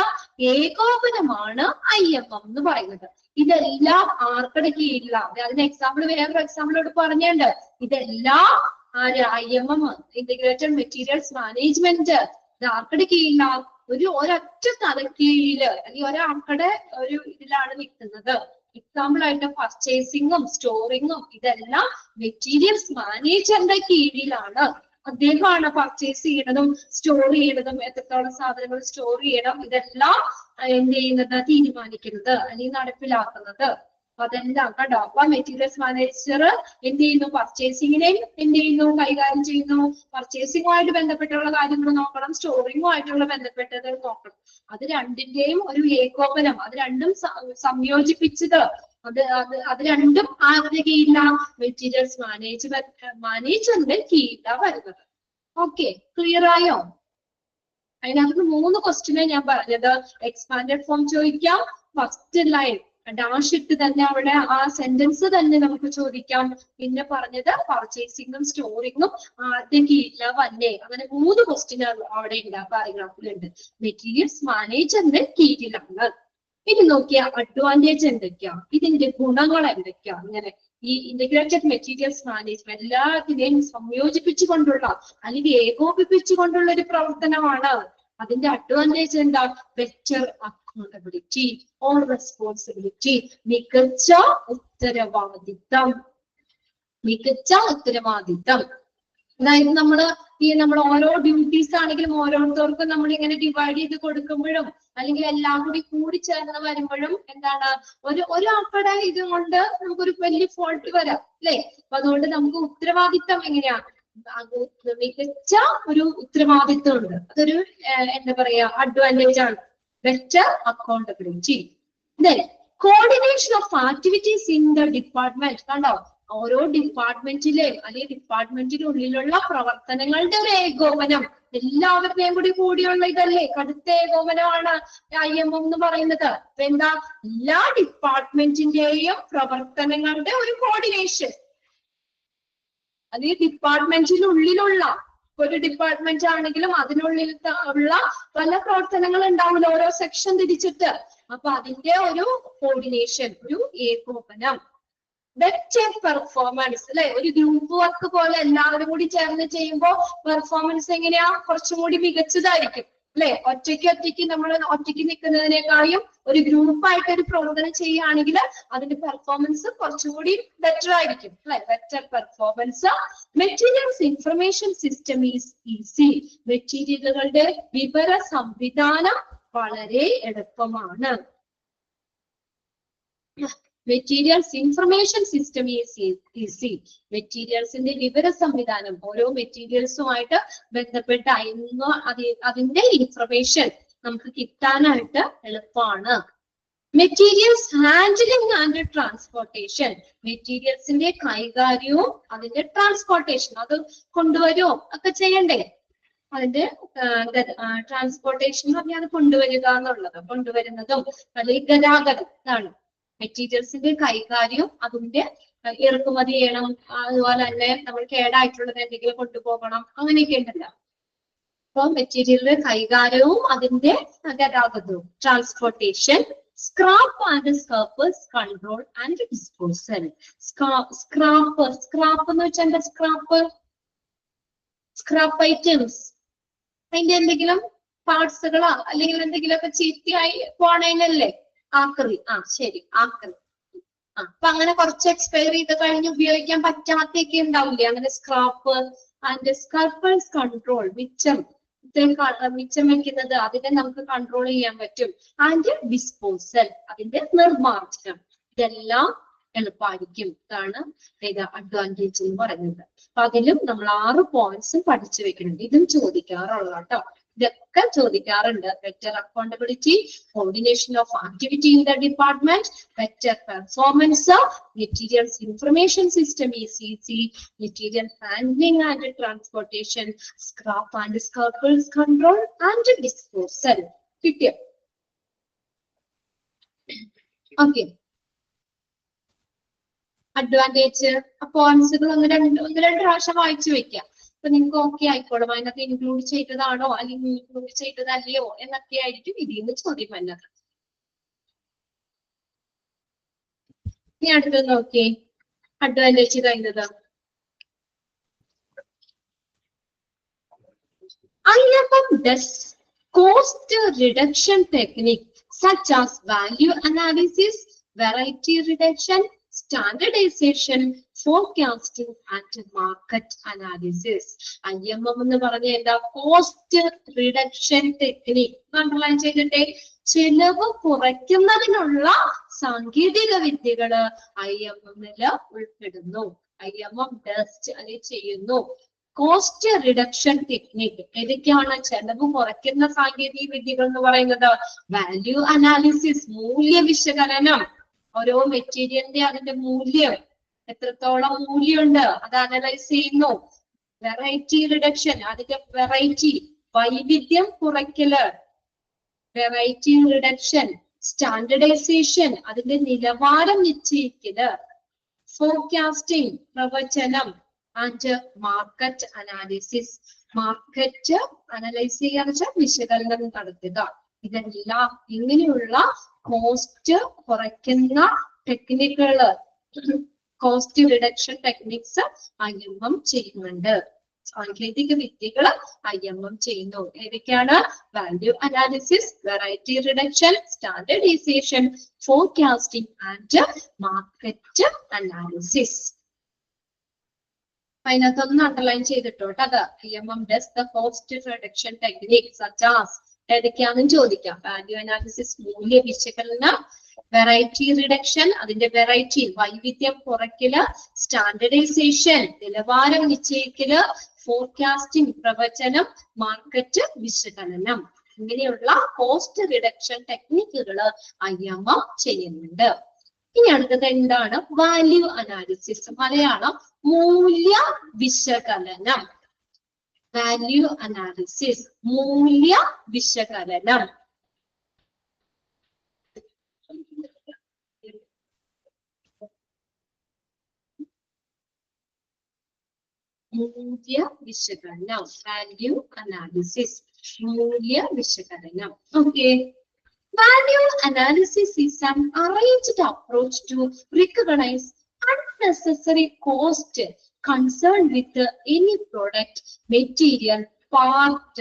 ഏകോപനമാണ് IMM എന്ന് പറയുന്നത്. ഇതെല്ലാം ആർക്കടെ കീഴില്ല. അതിന് എക്സാമ്പിൾ വേറൊരു എക്സാമ്പിളോട് പറഞ്ഞുണ്ട്. ഇതെല്ലാം IMM ഇന്റഗ്രേറ്റഡ് മെറ്റീരിയൽസ് മാനേജ്മെന്റ് ഇത് ആർക്കടെ കീഴില്ല, ഒരൊറ്റ തലക്കീഴില് അല്ലെങ്കിൽ ഒരാൾക്കടെ ഒരു ഇതിലാണ് നിൽക്കുന്നത്. എക്സാമ്പിൾ ആയിട്ട് പർച്ചേസിങ്ങും സ്റ്റോറിങ്ങും ഇതെല്ലാം മെറ്റീരിയൽസ് മാനേജറിന്റെ കീഴിലാണ്. അദ്ദേഹമാണ് പർച്ചേസ് ചെയ്യണതും സ്റ്റോർ ചെയ്യണതും, എത്രത്തോളം സാധനങ്ങൾ സ്റ്റോർ ചെയ്യണം, ഇതെല്ലാം എന്ത് ചെയ്യുന്നത്, തീരുമാനിക്കുന്നത് അല്ലെങ്കിൽ നടപ്പിലാക്കുന്നത്. അതെല്ലാം കണ്ടോ. അപ്പൊ മെറ്റീരിയൽസ് മാനേജർ എന്ത് ചെയ്യുന്നു, പർച്ചേസിങ്ങിനെയും എന്ത് ചെയ്യുന്നു, കൈകാര്യം ചെയ്യുന്നു. പർച്ചേസിങ്ങുമായിട്ട് ബന്ധപ്പെട്ടുള്ള കാര്യങ്ങൾ നോക്കണം, സ്റ്റോറിങ്ങുമായിട്ടുള്ള ബന്ധപ്പെട്ടത് നോക്കണം. അത് രണ്ടിന്റെയും ഒരു ഏകോപനം, അത് രണ്ടും സംയോജിപ്പിച്ചത്, അത് രണ്ടും ആരുടെ കീഴിലാണ്, മെറ്റീരിയൽസ് മാനേജ്മെന്റിന്റെ കീഴിലാണ് വരുന്നത്. ഓക്കെ, ക്ലിയർ ആയോ? അതിനകത്ത് 3 ക്വസ്റ്റ്യനെ ഞാൻ പറഞ്ഞത്. എക്സ്പാൻഡഡ് ഫോം ചോദിക്കാം, ഫസ്റ്റ് ലൈൻ ഡാഷ് ഇട്ട് തന്നെ അവിടെ ആ സെന്റൻസ് തന്നെ നമുക്ക് ചോദിക്കാം. പിന്നെ പറഞ്ഞത് പർച്ചേസിങ്ങും സ്റ്റോറിങ്ങും ആദ്യം കീഴില വന്നേ. അങ്ങനെ 3 ക്വസ്റ്റ്യൻ അവിടെ ഉണ്ട്, പാരഗ്രാഫിലുണ്ട്. മെറ്റീരിയൽസ് മാനേജറിന്റെ കീഴിലാണ്. ഇനി നോക്കിയാ അഡ്വാൻറ്റേജ് എന്തൊക്കെയാ, ഇതിന്റെ ഗുണങ്ങൾ എന്തൊക്കെയാ. ഇങ്ങനെ ഈ ഇന്റഗ്രേറ്റഡ് മെറ്റീരിയൽസ് മാനേജ്മെന്റ് എല്ലാത്തിനെയും സംയോജിപ്പിച്ചുകൊണ്ടുള്ള അല്ലെങ്കിൽ ഏകോപിപ്പിച്ചുകൊണ്ടുള്ള ഒരു പ്രവർത്തനമാണ്. അതിന്റെ അഡ്വാൻറ്റേജ് എന്താ, ബെറ്റർ അക്കൗണ്ടബിലിറ്റി ഓർ റെസ്പോൺസിബിലിറ്റി, മികച്ച ഉത്തരവാദിത്തം. അതായത് നമ്മൾ ഓരോ ഡ്യൂട്ടീസ് ആണെങ്കിലും ഓരോരുത്തർക്കും നമ്മൾ ഇങ്ങനെ ഡിവൈഡ് ചെയ്ത് കൊടുക്കുമ്പോഴും അല്ലെങ്കിൽ എല്ലാം കൂടി ചേർന്ന് വരുമ്പോഴും എന്താണ്, ഒരാൾക്കടെ ഇത് കൊണ്ട് നമുക്കൊരു വലിയ ഫോൾട്ട് വരാം അല്ലെ. അപ്പൊ അതുകൊണ്ട് നമുക്ക് ഉത്തരവാദിത്തം എങ്ങനെയാ, മികച്ച ഒരു ഉത്തരവാദിത്വം ഉണ്ട്. അതൊരു എന്താ പറയാ അഡ്വാൻറ്റേജ് ആണ്. Better accountability. Coordination of activities in the department. കണ്ടോ, ഓരോ ഡിപ്പാർട്ട്മെന്റിലെ അല്ലെങ്കിൽ ഡിപ്പാർട്ട്മെന്റിനുള്ളിലുള്ള പ്രവർത്തനങ്ങളുടെ ഒരു ഏകോപനം, എല്ലാവരുടെയും കൂടിയുള്ള ഇതല്ലേ, കടുത്ത ഏകോപനമാണ് IMM എന്ന് പറയുന്നത്. അപ്പൊ എന്താ, എല്ലാ ഡിപ്പാർട്ട്മെന്റിന്റെയും പ്രവർത്തനങ്ങളുടെ ഒരു കോർഡിനേഷൻ. അത് ഈ ഡിപ്പാർട്ട്മെന്റിനുള്ളിലുള്ള ഒരു ഡിപ്പാർട്ട്മെന്റ് ആണെങ്കിലും അതിനുള്ളിൽ ഉള്ള പല പ്രവർത്തനങ്ങൾ ഉണ്ടാവില്ല, ഓരോ സെക്ഷൻ തിരിച്ചിട്ട്. അപ്പൊ അതിന്റെ ഒരു കോർഡിനേഷൻ, ഒരു ഏകോപനം. ബെറ്റർ പെർഫോമൻസ് അല്ലെ, ഒരു ഗ്രൂപ്പ് വർക്ക് പോലെ എല്ലാവരും കൂടി ചേർന്ന് ചെയ്യുമ്പോൾ പെർഫോമൻസ് എങ്ങനെയാ, കുറച്ചും കൂടി മികച്ചതായിരിക്കും അല്ലെ. ഒറ്റയ്ക്ക് നമ്മൾ ഒറ്റയ്ക്ക് നിൽക്കുന്നതിനേക്കാളും ഒരു ഗ്രൂപ്പായിട്ട് ഒരു പ്രവർത്തനം ചെയ്യുകയാണെങ്കിൽ അതിന്റെ പെർഫോമൻസ് കുറച്ചും കൂടി ബെറ്റർ ആയിരിക്കും അല്ലെ. Better performance. Materials information system is easy. മെറ്റീരിയലുകളുടെ വിവര സംവിധാനം വളരെ എളുപ്പമാണ്. Materials information system is easy. മെറ്റീരിയൽസിന്റെ വിവര സംവിധാനം, ഓരോ മെറ്റീരിയൽസുമായിട്ട് ബന്ധപ്പെട്ട അതിന്റെ ഇൻഫർമേഷൻ നമുക്ക് കിട്ടാനായിട്ട് എളുപ്പമാണ്. Materials handling and transportation. മെറ്റീരിയൽസിന്റെ കൈകാര്യവും അതിന്റെ ട്രാൻസ്പോർട്ടേഷൻ, അത് കൊണ്ടുവരുമോ ഒക്കെ ചെയ്യണ്ടേ. അതിന്റെ ട്രാൻസ്പോർട്ടേഷൻ എന്ന് പറഞ്ഞാൽ അത് കൊണ്ടുവരിക എന്നുള്ളത്, കൊണ്ടുവരുന്നതും അല്ലെങ്കിൽ ഗതാഗതം ഇതാണ്. മെറ്റീരിയൽസിന്റെ കൈകാര്യവും അതിന്റെ ഇറക്കുമതി ചെയ്യണം, അതുപോലെ തന്നെ നമ്മൾ കേടായിട്ടുള്ളത് എന്തെങ്കിലും കൊണ്ടുപോകണം, അങ്ങനെയൊക്കെ ഉണ്ടല്ലോ. അപ്പൊ മെറ്റീരിയലിന്റെ കൈകാര്യവും അതിന്റെ ഗതാഗതവും. Transportation, Scrap and scrapers control and disposal. Scrap എന്ന് വെച്ചാൽ എന്താ? സ്ക്രാപ്പ് ഐറ്റംസ്, അതിന്റെ എന്തെങ്കിലും പാർട്സുകളോ അല്ലെങ്കിൽ എന്തെങ്കിലുമൊക്കെ ചീത്തയായി പോണേനല്ലേ ആക്രി. ശരി, ആക്രി. അപ്പൊ അങ്ങനെ കുറച്ച് എക്സ്പയർ ചെയ്ത് കഴിഞ്ഞ് ഉപയോഗിക്കാൻ പറ്റാത്തൊക്കെ ഉണ്ടാവില്ലേ, അങ്ങനെ സ്ക്രാപ്പ്. ആൻഡ് സ്ക്രാപ്പേഴ്സ് കൺട്രോൾ, മിച്ചം വെക്കുന്നത്, അതിനെ നമുക്ക് കൺട്രോൾ ചെയ്യാൻ പറ്റും. ആൻഡ് ഡിസ്പോസൽ, അതിന്റെ നിർമ്മാർജ്ജനം. ഇതെല്ലാം എളുപ്പമായിരിക്കും. ഇതാണ് അഡ്വാൻറ്റേജ് എന്ന് പറയുന്നത്. അപ്പൊ അതിലും നമ്മൾ 6 പോയിന്റ്സ് പഠിച്ചു വെക്കുന്നുണ്ട്. ഇതും ചോദിക്കാറുള്ള കേട്ടോ, ഇതൊക്കെ ചോദിക്കാറുണ്ട്. Better accountability, coordination of activity in the department, better performance, materials information system ECC, material handling and transportation, scrap and scrapers control and disposal. കിട്ടിയോ? ഓക്കെ. അഡ്വാൻറ്റേജ് പോയിന്റ്സുകൾ ഒന്ന് രണ്ട് പ്രാവശ്യം വായിച്ചു വെക്കാം. അപ്പൊ നിങ്ങൾക്ക് ഓക്കെ ആയിക്കോളും. അതിനകത്ത് ഇൻക്ലൂഡ് ചെയ്തതാണോ അല്ലെങ്കിൽ ഇൻക്ലൂഡ് ചെയ്തതല്ലയോ എന്നൊക്കെ ആയിരിക്കും ഇതിൽ നിന്ന് ചോദ്യം വന്നത്. ഇനി അടുത്തത് നോക്കിയേ, അഡ്വാൻറ്റേജ് കഴിഞ്ഞത്. IMM does cost reduction technique such as value analysis, variety reduction, standardization, forecasting and market analysis. IMM എന്ന് പറഞ്ഞ എന്താ? Cost reduction technique. അണ്ടർലൈൻ ചെയ്തിട്ടെ, ചെലവ് കുറയ്ക്കുന്നതിനുള്ള സാങ്കേതിക വിദ്യകള് IMM ഉൾപ്പെടുന്നു. IMM ഡസ്റ്റ് അല്ലെങ്കിൽ ചെയ്യുന്നു. കോസ്റ്റ് റിഡക്ഷൻ ടെക്നിക് ഏതൊക്കെയാണ്? ചെലവ് കുറയ്ക്കുന്ന സാങ്കേതിക വിദ്യകൾ എന്ന് പറയുന്നത് വാല്യൂ അനാലിസിസ്, മൂല്യ വിശകലനം. ഓരോ മെറ്റീരിയലിന്റെ അതിന്റെ മൂല്യം, എത്രത്തോളം മൂല്യമുണ്ട് അത് അനലൈസ് ചെയ്യുന്നു. വെറൈറ്റി റിഡക്ഷൻ, അതിന്റെ വെറൈറ്റി, വൈവിധ്യം കുറയ്ക്കല്, വെറൈറ്റി റിഡക്ഷൻ. സ്റ്റാൻഡർഡൈസേഷൻ, അതിന്റെ നിലവാരം നിശ്ചയിക്കല്. ഫോർകാസ്റ്റിംഗ്, പ്രവചനം. And market analysis, market analyse ചെയ്യാന്ന് വെച്ചാൽ വിശകലനം നടത്തുക. ഇതെല്ലാം ഇങ്ങനെയുള്ള കോസ്റ്റ് കുറയ്ക്കുന്ന ടെക്നിക്കുകള്, കോസ്റ്റ് റിഡക്ഷൻ ടെക്നിക്സ് IMM ചെയ്യുന്നുണ്ട്. സാങ്കേതിക വിദ്യകള് IMM ചെയ്യുന്നു. ഏതൊക്കെയാണ്? Value analysis, variety reduction, standardization, forecasting and market analysis. അതിനകത്തൊന്ന് അണ്ടർലൈൻ ചെയ്തിട്ടോട്ടെ. അത് IMM does the cost reduction technique such as, ഏതൊക്കെയാണെന്ന് ചോദിക്കാം. വാല്യൂ അനാലിസിസ്, മൂല്യ വിശകലനം. വെറൈറ്റി റിഡക്ഷൻ, അതിന്റെ വെറൈറ്റി, വൈവിധ്യം കുറയ്ക്കല്. സ്റ്റാൻഡർഡൈസേഷൻ, നിലവാരം നിശ്ചയിക്കല്. ഫോർകാസ്റ്റിംഗ്, പ്രവചനം. മാർക്കറ്റ് വിശകലനം. ഇങ്ങനെയുള്ള കോസ്റ്റ് റിഡക്ഷൻ ടെക്നിക്കുകള് IMM ചെയ്യുന്നുണ്ട്. ഇനി അടുത്തത് എന്താണ്? വാല്യൂ അനാലിസിസ്, മലയാളം മൂല്യ വിശകലനം. വാല്യൂ അനാലിസിസ്, മൂല്യ വിശകലനം. മൂല്യ വിശകലനം, വാല്യൂ അനാലിസിസ്, മൂല്യ വിശകലനം. Okay. Value analysis is an arranged approach to recognize unnecessary cost concerned with any product, material, part,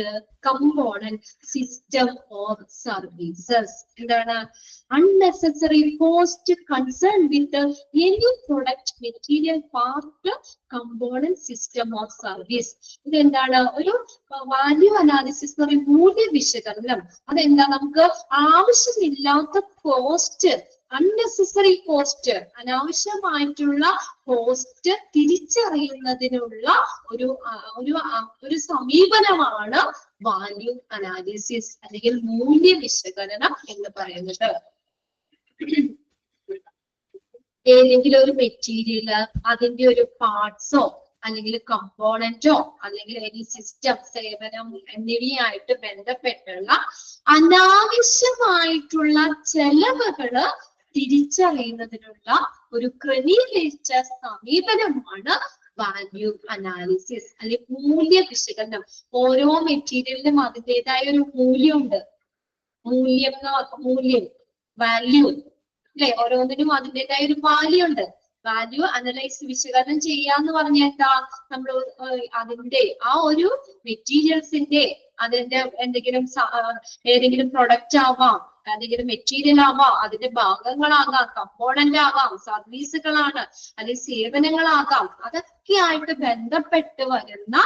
component, system or services. എന്താണ്? unnecessary cost concerned with any product, material, part, component, system or service. ഇതെന്താണ്? ഒരു value analysis എന്ന് പറയുന്ന മൂല്യ വിശകലനം. അതെന്താ? നമുക്ക് ആവശ്യമില്ലാത്ത കോസ്റ്റ്, അൺനെസസറി കോസ്റ്റ്, അനാവശ്യമായിട്ടുള്ള കോസ്റ്റ് തിരിച്ചറിയുന്നതിനുള്ള ഒരു സമീപനമാണ് വാല്യൂ അനാലിസിസ് അല്ലെങ്കിൽ മൂല്യ വിശകലനം എന്ന് പറയുന്നത്. ഏതെങ്കിലും ഒരു മെറ്റീരിയല്, അതിന്റെ ഒരു പാർട്സോ അല്ലെങ്കിൽ കമ്പോണന്റോ അല്ലെങ്കിൽ any സിസ്റ്റം, സേവനം എന്നിവയായിട്ട് ബന്ധപ്പെട്ടുള്ള അനാവശ്യമായിട്ടുള്ള ചെലവുകള് തിരിച്ചറിയുന്നതിനുള്ള ഒരു ക്രമീകരിച്ച സമീപനമാണ് വാല്യൂ അനാലിസിസ് അല്ലെങ്കിൽ മൂല്യ വിശകലനം. ഓരോ മെറ്റീരിയലിനും അതിൻ്റെതായ ഒരു മൂല്യമുണ്ട്. മൂല്യം വാല്യൂ അല്ലെ, ഓരോന്നിനും അതിൻ്റെതായ ഒരു വാല്യൂ ഉണ്ട്. വാല്യൂ അനലൈസ് വിശകലനം ചെയ്യാന്ന് പറഞ്ഞാൽ എന്താ, നമ്മൾ അതിന്റെ ആ ഒരു മെറ്റീരിയൽസിന്റെ അതിന്റെ എന്തെങ്കിലും ഏതെങ്കിലും പ്രൊഡക്റ്റ് ആവാം, ഏതെങ്കിലും മെറ്റീരിയൽ ആവാം, അതിന്റെ ഭാഗങ്ങളാകാം, കമ്പോണന്റ് ആകാം, സർവീസുകളാണ് അല്ലെങ്കിൽ സേവനങ്ങളാകാം, അതൊക്കെ ആയിട്ട് ബന്ധപ്പെട്ട് വരുന്ന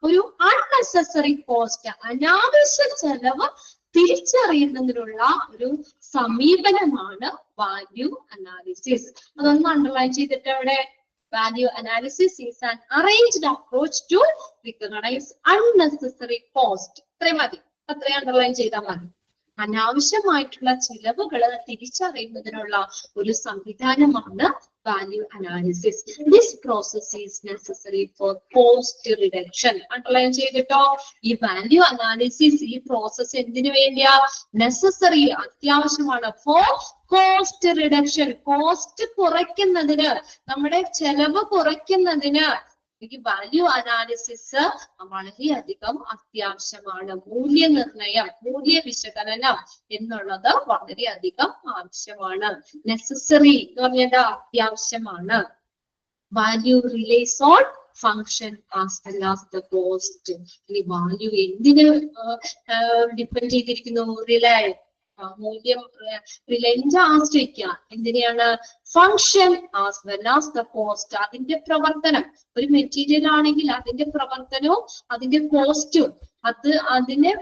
ഒരു അൺനെസസറി കോസ്റ്റ്, അനാവശ്യ ചെലവ് തിരിച്ചറിയുന്നതിനുള്ള ഒരു സമീപനമാണ് വാല്യൂ അനാലിസിസ്. അതൊന്ന് അണ്ടർലൈൻ ചെയ്തിട്ട് അവിടെ value analysis is an arranged approach to recognise unnecessary cost. ഇത്രയും മതി, അത്രയും അണ്ടർലൈൻ ചെയ്താൽ മതി. അനാവശ്യമായിട്ടുള്ള ചിലവുകൾ തിരിച്ചറിയുന്നതിനുള്ള ഒരു സംവിധാനമാണ് value analysis. This process is necessary for cost reduction. Underline ചെയ്തിട്ടോ, ഈ വാല്യൂ അനാലിസിസ് ഈ പ്രോസസ് എന്തിനു വേണ്ടിയാ? നെസസറി, അത്യാവശ്യമാണ്. ഫോർ കോസ്റ്റ് റിഡക്ഷൻ, കോസ്റ്റ് കുറയ്ക്കുന്നതിന്, നമ്മുടെ ചെലവ് കുറയ്ക്കുന്നതിന് ഈ വാല്യൂ അനാലിസിസ് വളരെയധികം അത്യാവശ്യമാണ്. മൂല്യനിർണയം, മൂല്യ വിശകലനം എന്നുള്ളത് വളരെയധികം ആവശ്യമാണ്. നെസസറി എന്ന് പറഞ്ഞാൽ അത്യാവശ്യമാണ്. Value relies on function as well as the cost. ഈ വാല്യൂ എന്തിന് ഡിപ്പെൻഡ് ചെയ്തിരിക്കുന്നു? മൂല്യം റിലയൻസ് ആശ്രയിക്കുക എന്തിനെയാണ്? Function as well as the cost, അതിന്റെ പ്രവർത്തനം. ഒരു മെറ്റീരിയൽ ആണെങ്കിൽ അതിന്റെ പ്രവർത്തനവും അതിന്റെ കോസ്റ്റും അതിനെ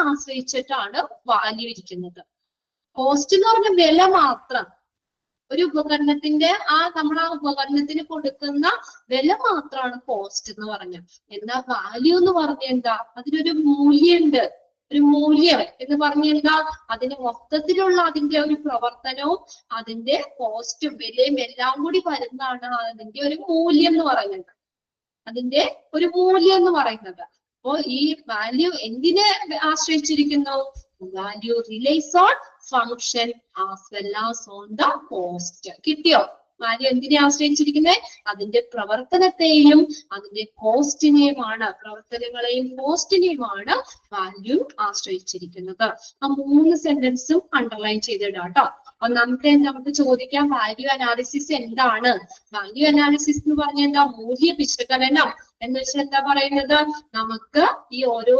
ആശ്രയിച്ചിട്ടാണ് വാല്യൂ ഇരിക്കുന്നത്. കോസ്റ്റ് എന്ന് പറഞ്ഞ വില മാത്രം, ഒരു ഉപകരണത്തിന്റെ നമ്മൾ ആ ഉപകരണത്തിന് കൊടുക്കുന്ന വില മാത്രമാണ് കോസ്റ്റ് എന്ന് പറഞ്ഞത്. എന്നാൽ വാല്യൂ എന്ന് പറഞ്ഞ എന്താ? അതിനൊരു മൂല്യമുണ്ട്. ഒരു മൂല്യം എന്ന് പറഞ്ഞ എന്താ? അതിന് മൊത്തത്തിലുള്ള അതിന്റെ ഒരു പ്രവർത്തനവും അതിന്റെ കോസ്റ്റും വിലയും എല്ലാം കൂടി വരുന്നതാണ് അതിന്റെ ഒരു മൂല്യം എന്ന് പറയുന്നത്. അതിന്റെ ഒരു മൂല്യം എന്ന് പറയുന്നത്. അപ്പോ ഈ വാല്യൂ എന്തിനെ ആശ്രയിച്ചിരിക്കുന്നു? Value relies on function as well as on the cost. കിട്ടിയോ? വാല്യൂ എന്തിനെ ആശ്രയിച്ചിരിക്കുന്നത്? അതിന്റെ പ്രവർത്തനത്തെയും അതിന്റെ കോസ്റ്റിനെയുമാണ്, പ്രവർത്തനങ്ങളെയും കോസ്റ്റിനെയുമാണ് വാല്യൂ ആശ്രയിച്ചിരിക്കുന്നത്. ആ 3 സെന്റൻസും അണ്ടർലൈൻ ചെയ്തിടാം കേട്ടോ. ഒന്നാമത്തെ നമുക്ക് ചോദിക്കാം, വാല്യൂ അനാലിസിസ് എന്താണ്? വാല്യൂ അനാലിസിസ് എന്ന് പറഞ്ഞാൽ എന്താ? മൂല്യ വിശകലനം എന്ന് വെച്ചാൽ എന്താ പറയുന്നത്? നമുക്ക് ഈ ഓരോ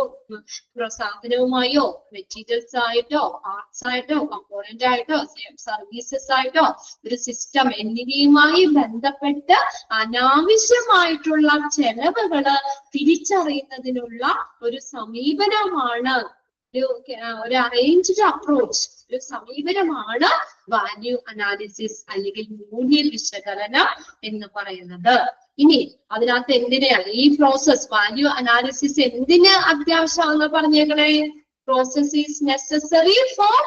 സാധനവുമായോ മെറ്റീരിയൽസ് ആയിട്ടോ പാർട്സ് ആയിട്ടോ കമ്പോണന്റ് ആയിട്ടോ സർവീസസ് ആയിട്ടോ ഒരു സിസ്റ്റം എന്നിവയുമായി ബന്ധപ്പെട്ട് അനാവശ്യമായിട്ടുള്ള ചെലവുകള് തിരിച്ചറിയുന്നതിനുള്ള ഒരു സമീപനമാണ്, ഒരു അറേഞ്ച്ഡ് അപ്രോച്ച്, ഒരു സമീപനമാണ് വാല്യൂ അനാലിസിസ് അല്ലെങ്കിൽ മൂല്യ വിശകലനം എന്ന് പറയുന്നത്. ഇനി അതിനകത്ത് എന്തിനാണ് ഈ പ്രോസസ് വാല്യൂ അനാലിസിസ് എന്തിന് അത്യാവശ്യമാണെന്ന് പറഞ്ഞേക്കണേ? Process is necessary for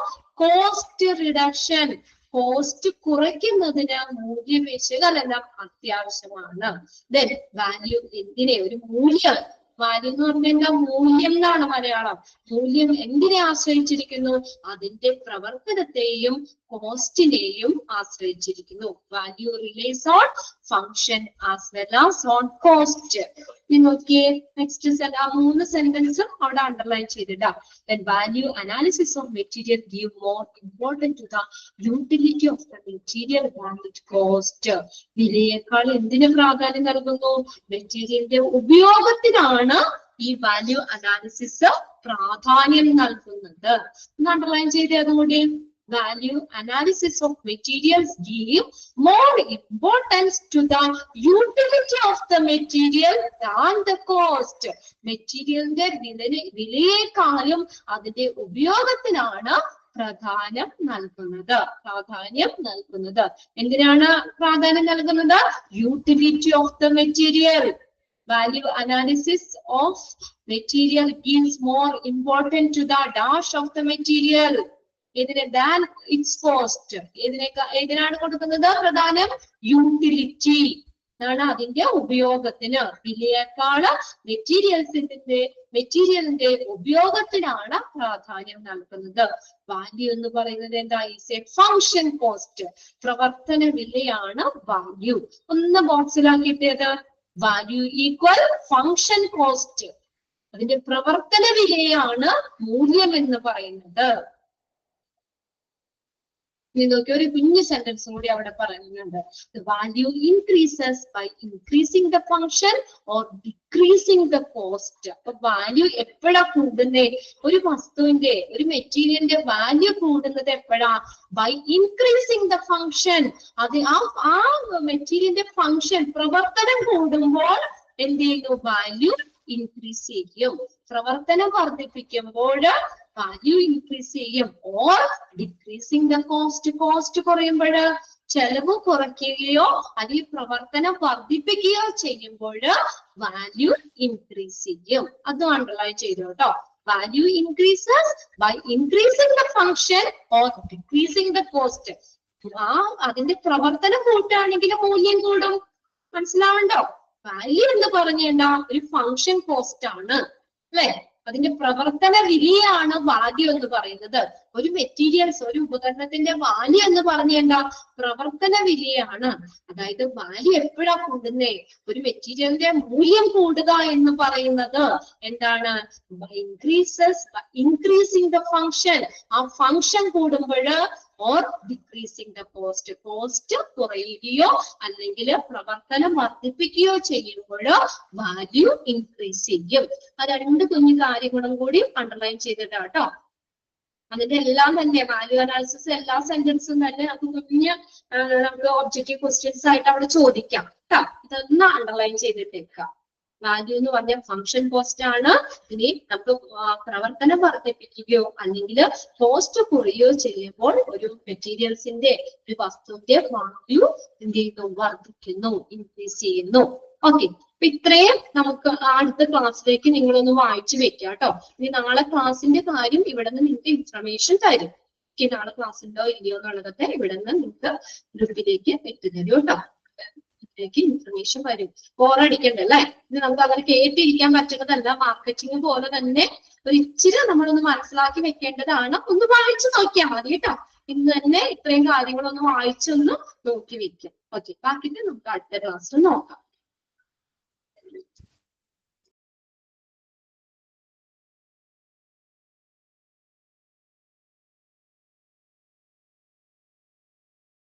cost reduction. Cost കുറയ്ക്കുന്നതിന് മൂല്യ വിശകലനം അത്യാവശ്യമാണ്. ദെൻ വാല്യൂ എന്തിനെ? ഒരു മൂല്യം. വാല്യൂ എന്ന് പറഞ്ഞാൽ മൂല്യം എന്നാണ് മലയാളം. മൂല്യം എന്തിനെ ആശ്രയിച്ചിരിക്കുന്നു? അതിന്റെ പ്രവർത്തനത്തെയും കോസ്റ്റിനെയും ആശ്രയിച്ചിരിക്കുന്നു. Value relies on function as well as on cost. നോക്കിയേ, നെക്സ്റ്റ് 3 സെന്റൻസും അവിടെ അണ്ടർലൈൻ ചെയ്തിട്ടാ. Value analysis of material give more importance to the utility of the material than it cost. വിലയേക്കാൾ എന്തിന് പ്രാധാന്യം നൽകുന്നു? മെറ്റീരിയലിന്റെ ഉപയോഗത്തിനാണ് ഈ വാല്യൂ അനാലിസിസ് പ്രാധാന്യം നൽകുന്നത്. അണ്ടർലൈൻ ചെയ്തേ അതുകൂടി. Value analysis of materials give more importance to the utility of the material than the cost. മെറ്റീരിയലിന്റെ വിലയേക്കാളും അതിന്റെ ഉപയോഗത്തിനാണ് പ്രാധാന്യം നൽകുന്നത്. എന്തിനാണ് പ്രാധാന്യം നൽകുന്നത്? Utility of the material. Value analysis of material gives more importance to the dash of the material. ഇതിന് than its cost. ഇതിനാണ് കൊടുക്കുന്നത് പ്രധാനം? യൂട്ടിലിറ്റി ആണ്, അതിന്റെ ഉപയോഗത്തിന്. വിലയേക്കാള് മെറ്റീരിയലിന്റെ ഉപയോഗത്തിനാണ് പ്രാധാന്യം നൽകുന്നത്. വാല്യൂ എന്ന് പറയുന്നത് എന്താ? Is A function cost. പ്രവർത്തന വിലയാണ് വാല്യൂ. ഒന്ന് ബോക്സിലാക്കിയിട്ടേത് വാല്യൂ ഈക്വൽ ഫങ്ഷൻ കോസ്റ്റ്. അതിന്റെ പ്രവർത്തന വിലയാണ് മൂല്യം എന്ന് പറയുന്നത്. നിങ്ങൾക്ക് ഒരു കുഞ്ഞു സെന്റൻസും കൂടി അവിടെ പറയുന്നുണ്ട്. The value increases by increasing the function or decreasing the cost. അപ്പൊ വാല്യൂ എപ്പോഴാ കൂടുന്നേ? ഒരു വസ്തുവിന്റെ, ഒരു മെറ്റീരിയലിന്റെ വാല്യൂ കൂടുന്നത് എപ്പോഴാ? By increasing the function. അത് ആ മെറ്റീരിയലിന്റെ ഫങ്ഷൻ, പ്രവർത്തനം കൂടുമ്പോൾ എന്ത് ചെയ്യുന്നു? വാല്യൂ ഇൻക്രീസ് ചെയ്യും. പ്രവർത്തനം വർദ്ധിപ്പിക്കുമ്പോൾ വാല്യൂ ഇൻക്രീസ് ചെയ്യും. Or decreasing the cost. Cost കുറയുമ്പോൾ, ചെലവ് കുറയ്ക്കുകയോ അല്ലെങ്കിൽ പ്രവർത്തനം വർദ്ധിപ്പിക്കുകയോ ചെയ്യുമ്പോൾ വാല്യൂ ഇൻക്രീസ് ചെയ്യും. അത് അണ്ടർലൈൻ ചെയ്തു കേട്ടോ. Value increases by increasing the function or decreasing the cost. അതിന്റെ പ്രവർത്തനം കൂട്ടുകയാണെങ്കിൽ മൂല്യം കൂടും. മനസ്സിലാവണ്ടോ? വാല്യൂ എന്ന് പറഞ്ഞാൽ ഒരു ഫങ്ഷൻ കോസ്റ്റ് ആണ് അല്ലെ? അതിന്റെ പ്രവർത്തന വിലയാണ് വാല്യൂ എന്ന് പറയുന്നത്. ഒരു മെറ്റീരിയൽസ്, ഒരു ഉപകരണത്തിന്റെ വാല്യൂ എന്ന് പറഞ്ഞാൽ പ്രവർത്തന വിലയാണ്. അതായത് വാല്യൂ എപ്പോഴാ കൂടുന്നേ? ഒരു മെറ്റീരിയലിന്റെ മൂല്യം കൂടുക എന്ന് പറയുന്നത് എന്താണ്? Increasing the function. ആ ഫങ്ഷൻ കൂടുമ്പോൾ or decreasing the cost. Cost കുറയുകയോ അല്ലെങ്കിൽ പ്രവർത്തനം വർദ്ധിപ്പിക്കുകയോ ചെയ്യുമ്പോൾ വാല്യൂ ഇൻക്രീസ് ചെയ്യും. ആ രണ്ട് കുഞ്ഞു കാര്യങ്ങളും കൂടി അണ്ടർലൈൻ ചെയ്തിട്ടാട്ടോ. അതിന്റെ എല്ലാം തന്നെ വാല്യൂ അനാലിസിസ് എല്ലാ സെന്റൻസും തന്നെ നമുക്ക് കുഞ്ഞ് നമുക്ക് ഒബ്ജക്റ്റീവ് ക്വസ്റ്റ്യൻസ് ആയിട്ട് അവിടെ ചോദിക്കാം കേട്ടോ. ഇതൊന്ന് അണ്ടർലൈൻ ചെയ്തിട്ടേക്കാം. വാല്യൂ എന്ന് പറഞ്ഞ ഫങ്ഷൻ കോസ്റ്റ് ആണ്. ഇനി നമുക്ക് പ്രവർത്തനം വർദ്ധിപ്പിക്കുകയോ അല്ലെങ്കിൽ കോസ്റ്റ് കുറയുകയോ ചെയ്യുമ്പോൾ ഒരു മെറ്റീരിയൽസിന്റെ, ഒരു വസ്തുവിന്റെ വാല്യൂ എന്ത് ചെയ്യുന്നു? വർദ്ധിക്കുന്നു, ഇൻക്രീസ് ചെയ്യുന്നു. ഓക്കെ, അപ്പൊ ഇത്രയും നമുക്ക് അടുത്ത ക്ലാസ്സിലേക്ക് നിങ്ങളൊന്ന് വായിച്ചു വെക്കാം കേട്ടോ. ഇനി നാളെ ക്ലാസ്സിന്റെ കാര്യം ഇവിടെ നിന്ന് നിങ്ങൾക്ക് ഇൻഫർമേഷൻ തരും. നാളെ ക്ലാസ് ഉണ്ടോ ഇല്ലയോ എന്നുള്ളതൊക്കെ ഇവിടെ നിന്ന് നിങ്ങൾക്ക് ഗ്രൂപ്പിലേക്ക് എത്തിത്തരും കേട്ടോ. ഇൻഫർമേഷൻ വരും. ബോറടിക്കണ്ടല്ലേ? ഇത് നമുക്ക് അങ്ങനെ കേട്ടിരിക്കാൻ പറ്റുന്നതല്ല. മാർക്കറ്റിംഗ് പോലെ തന്നെ ഒരു ഇച്ചിരി നമ്മളൊന്ന് മനസ്സിലാക്കി വെക്കേണ്ടതാണ്. ഒന്ന് വായിച്ചു നോക്കിയാൽ മതി കേട്ടോ. ഇന്ന് തന്നെ ഇത്രയും കാര്യങ്ങളൊന്ന് വായിച്ചൊന്ന് നോക്കി വെക്കാം. ഓക്കെ, ബാക്കി നമുക്ക് അടുത്ത ക്ലാസ്സിൽ നോക്കാം.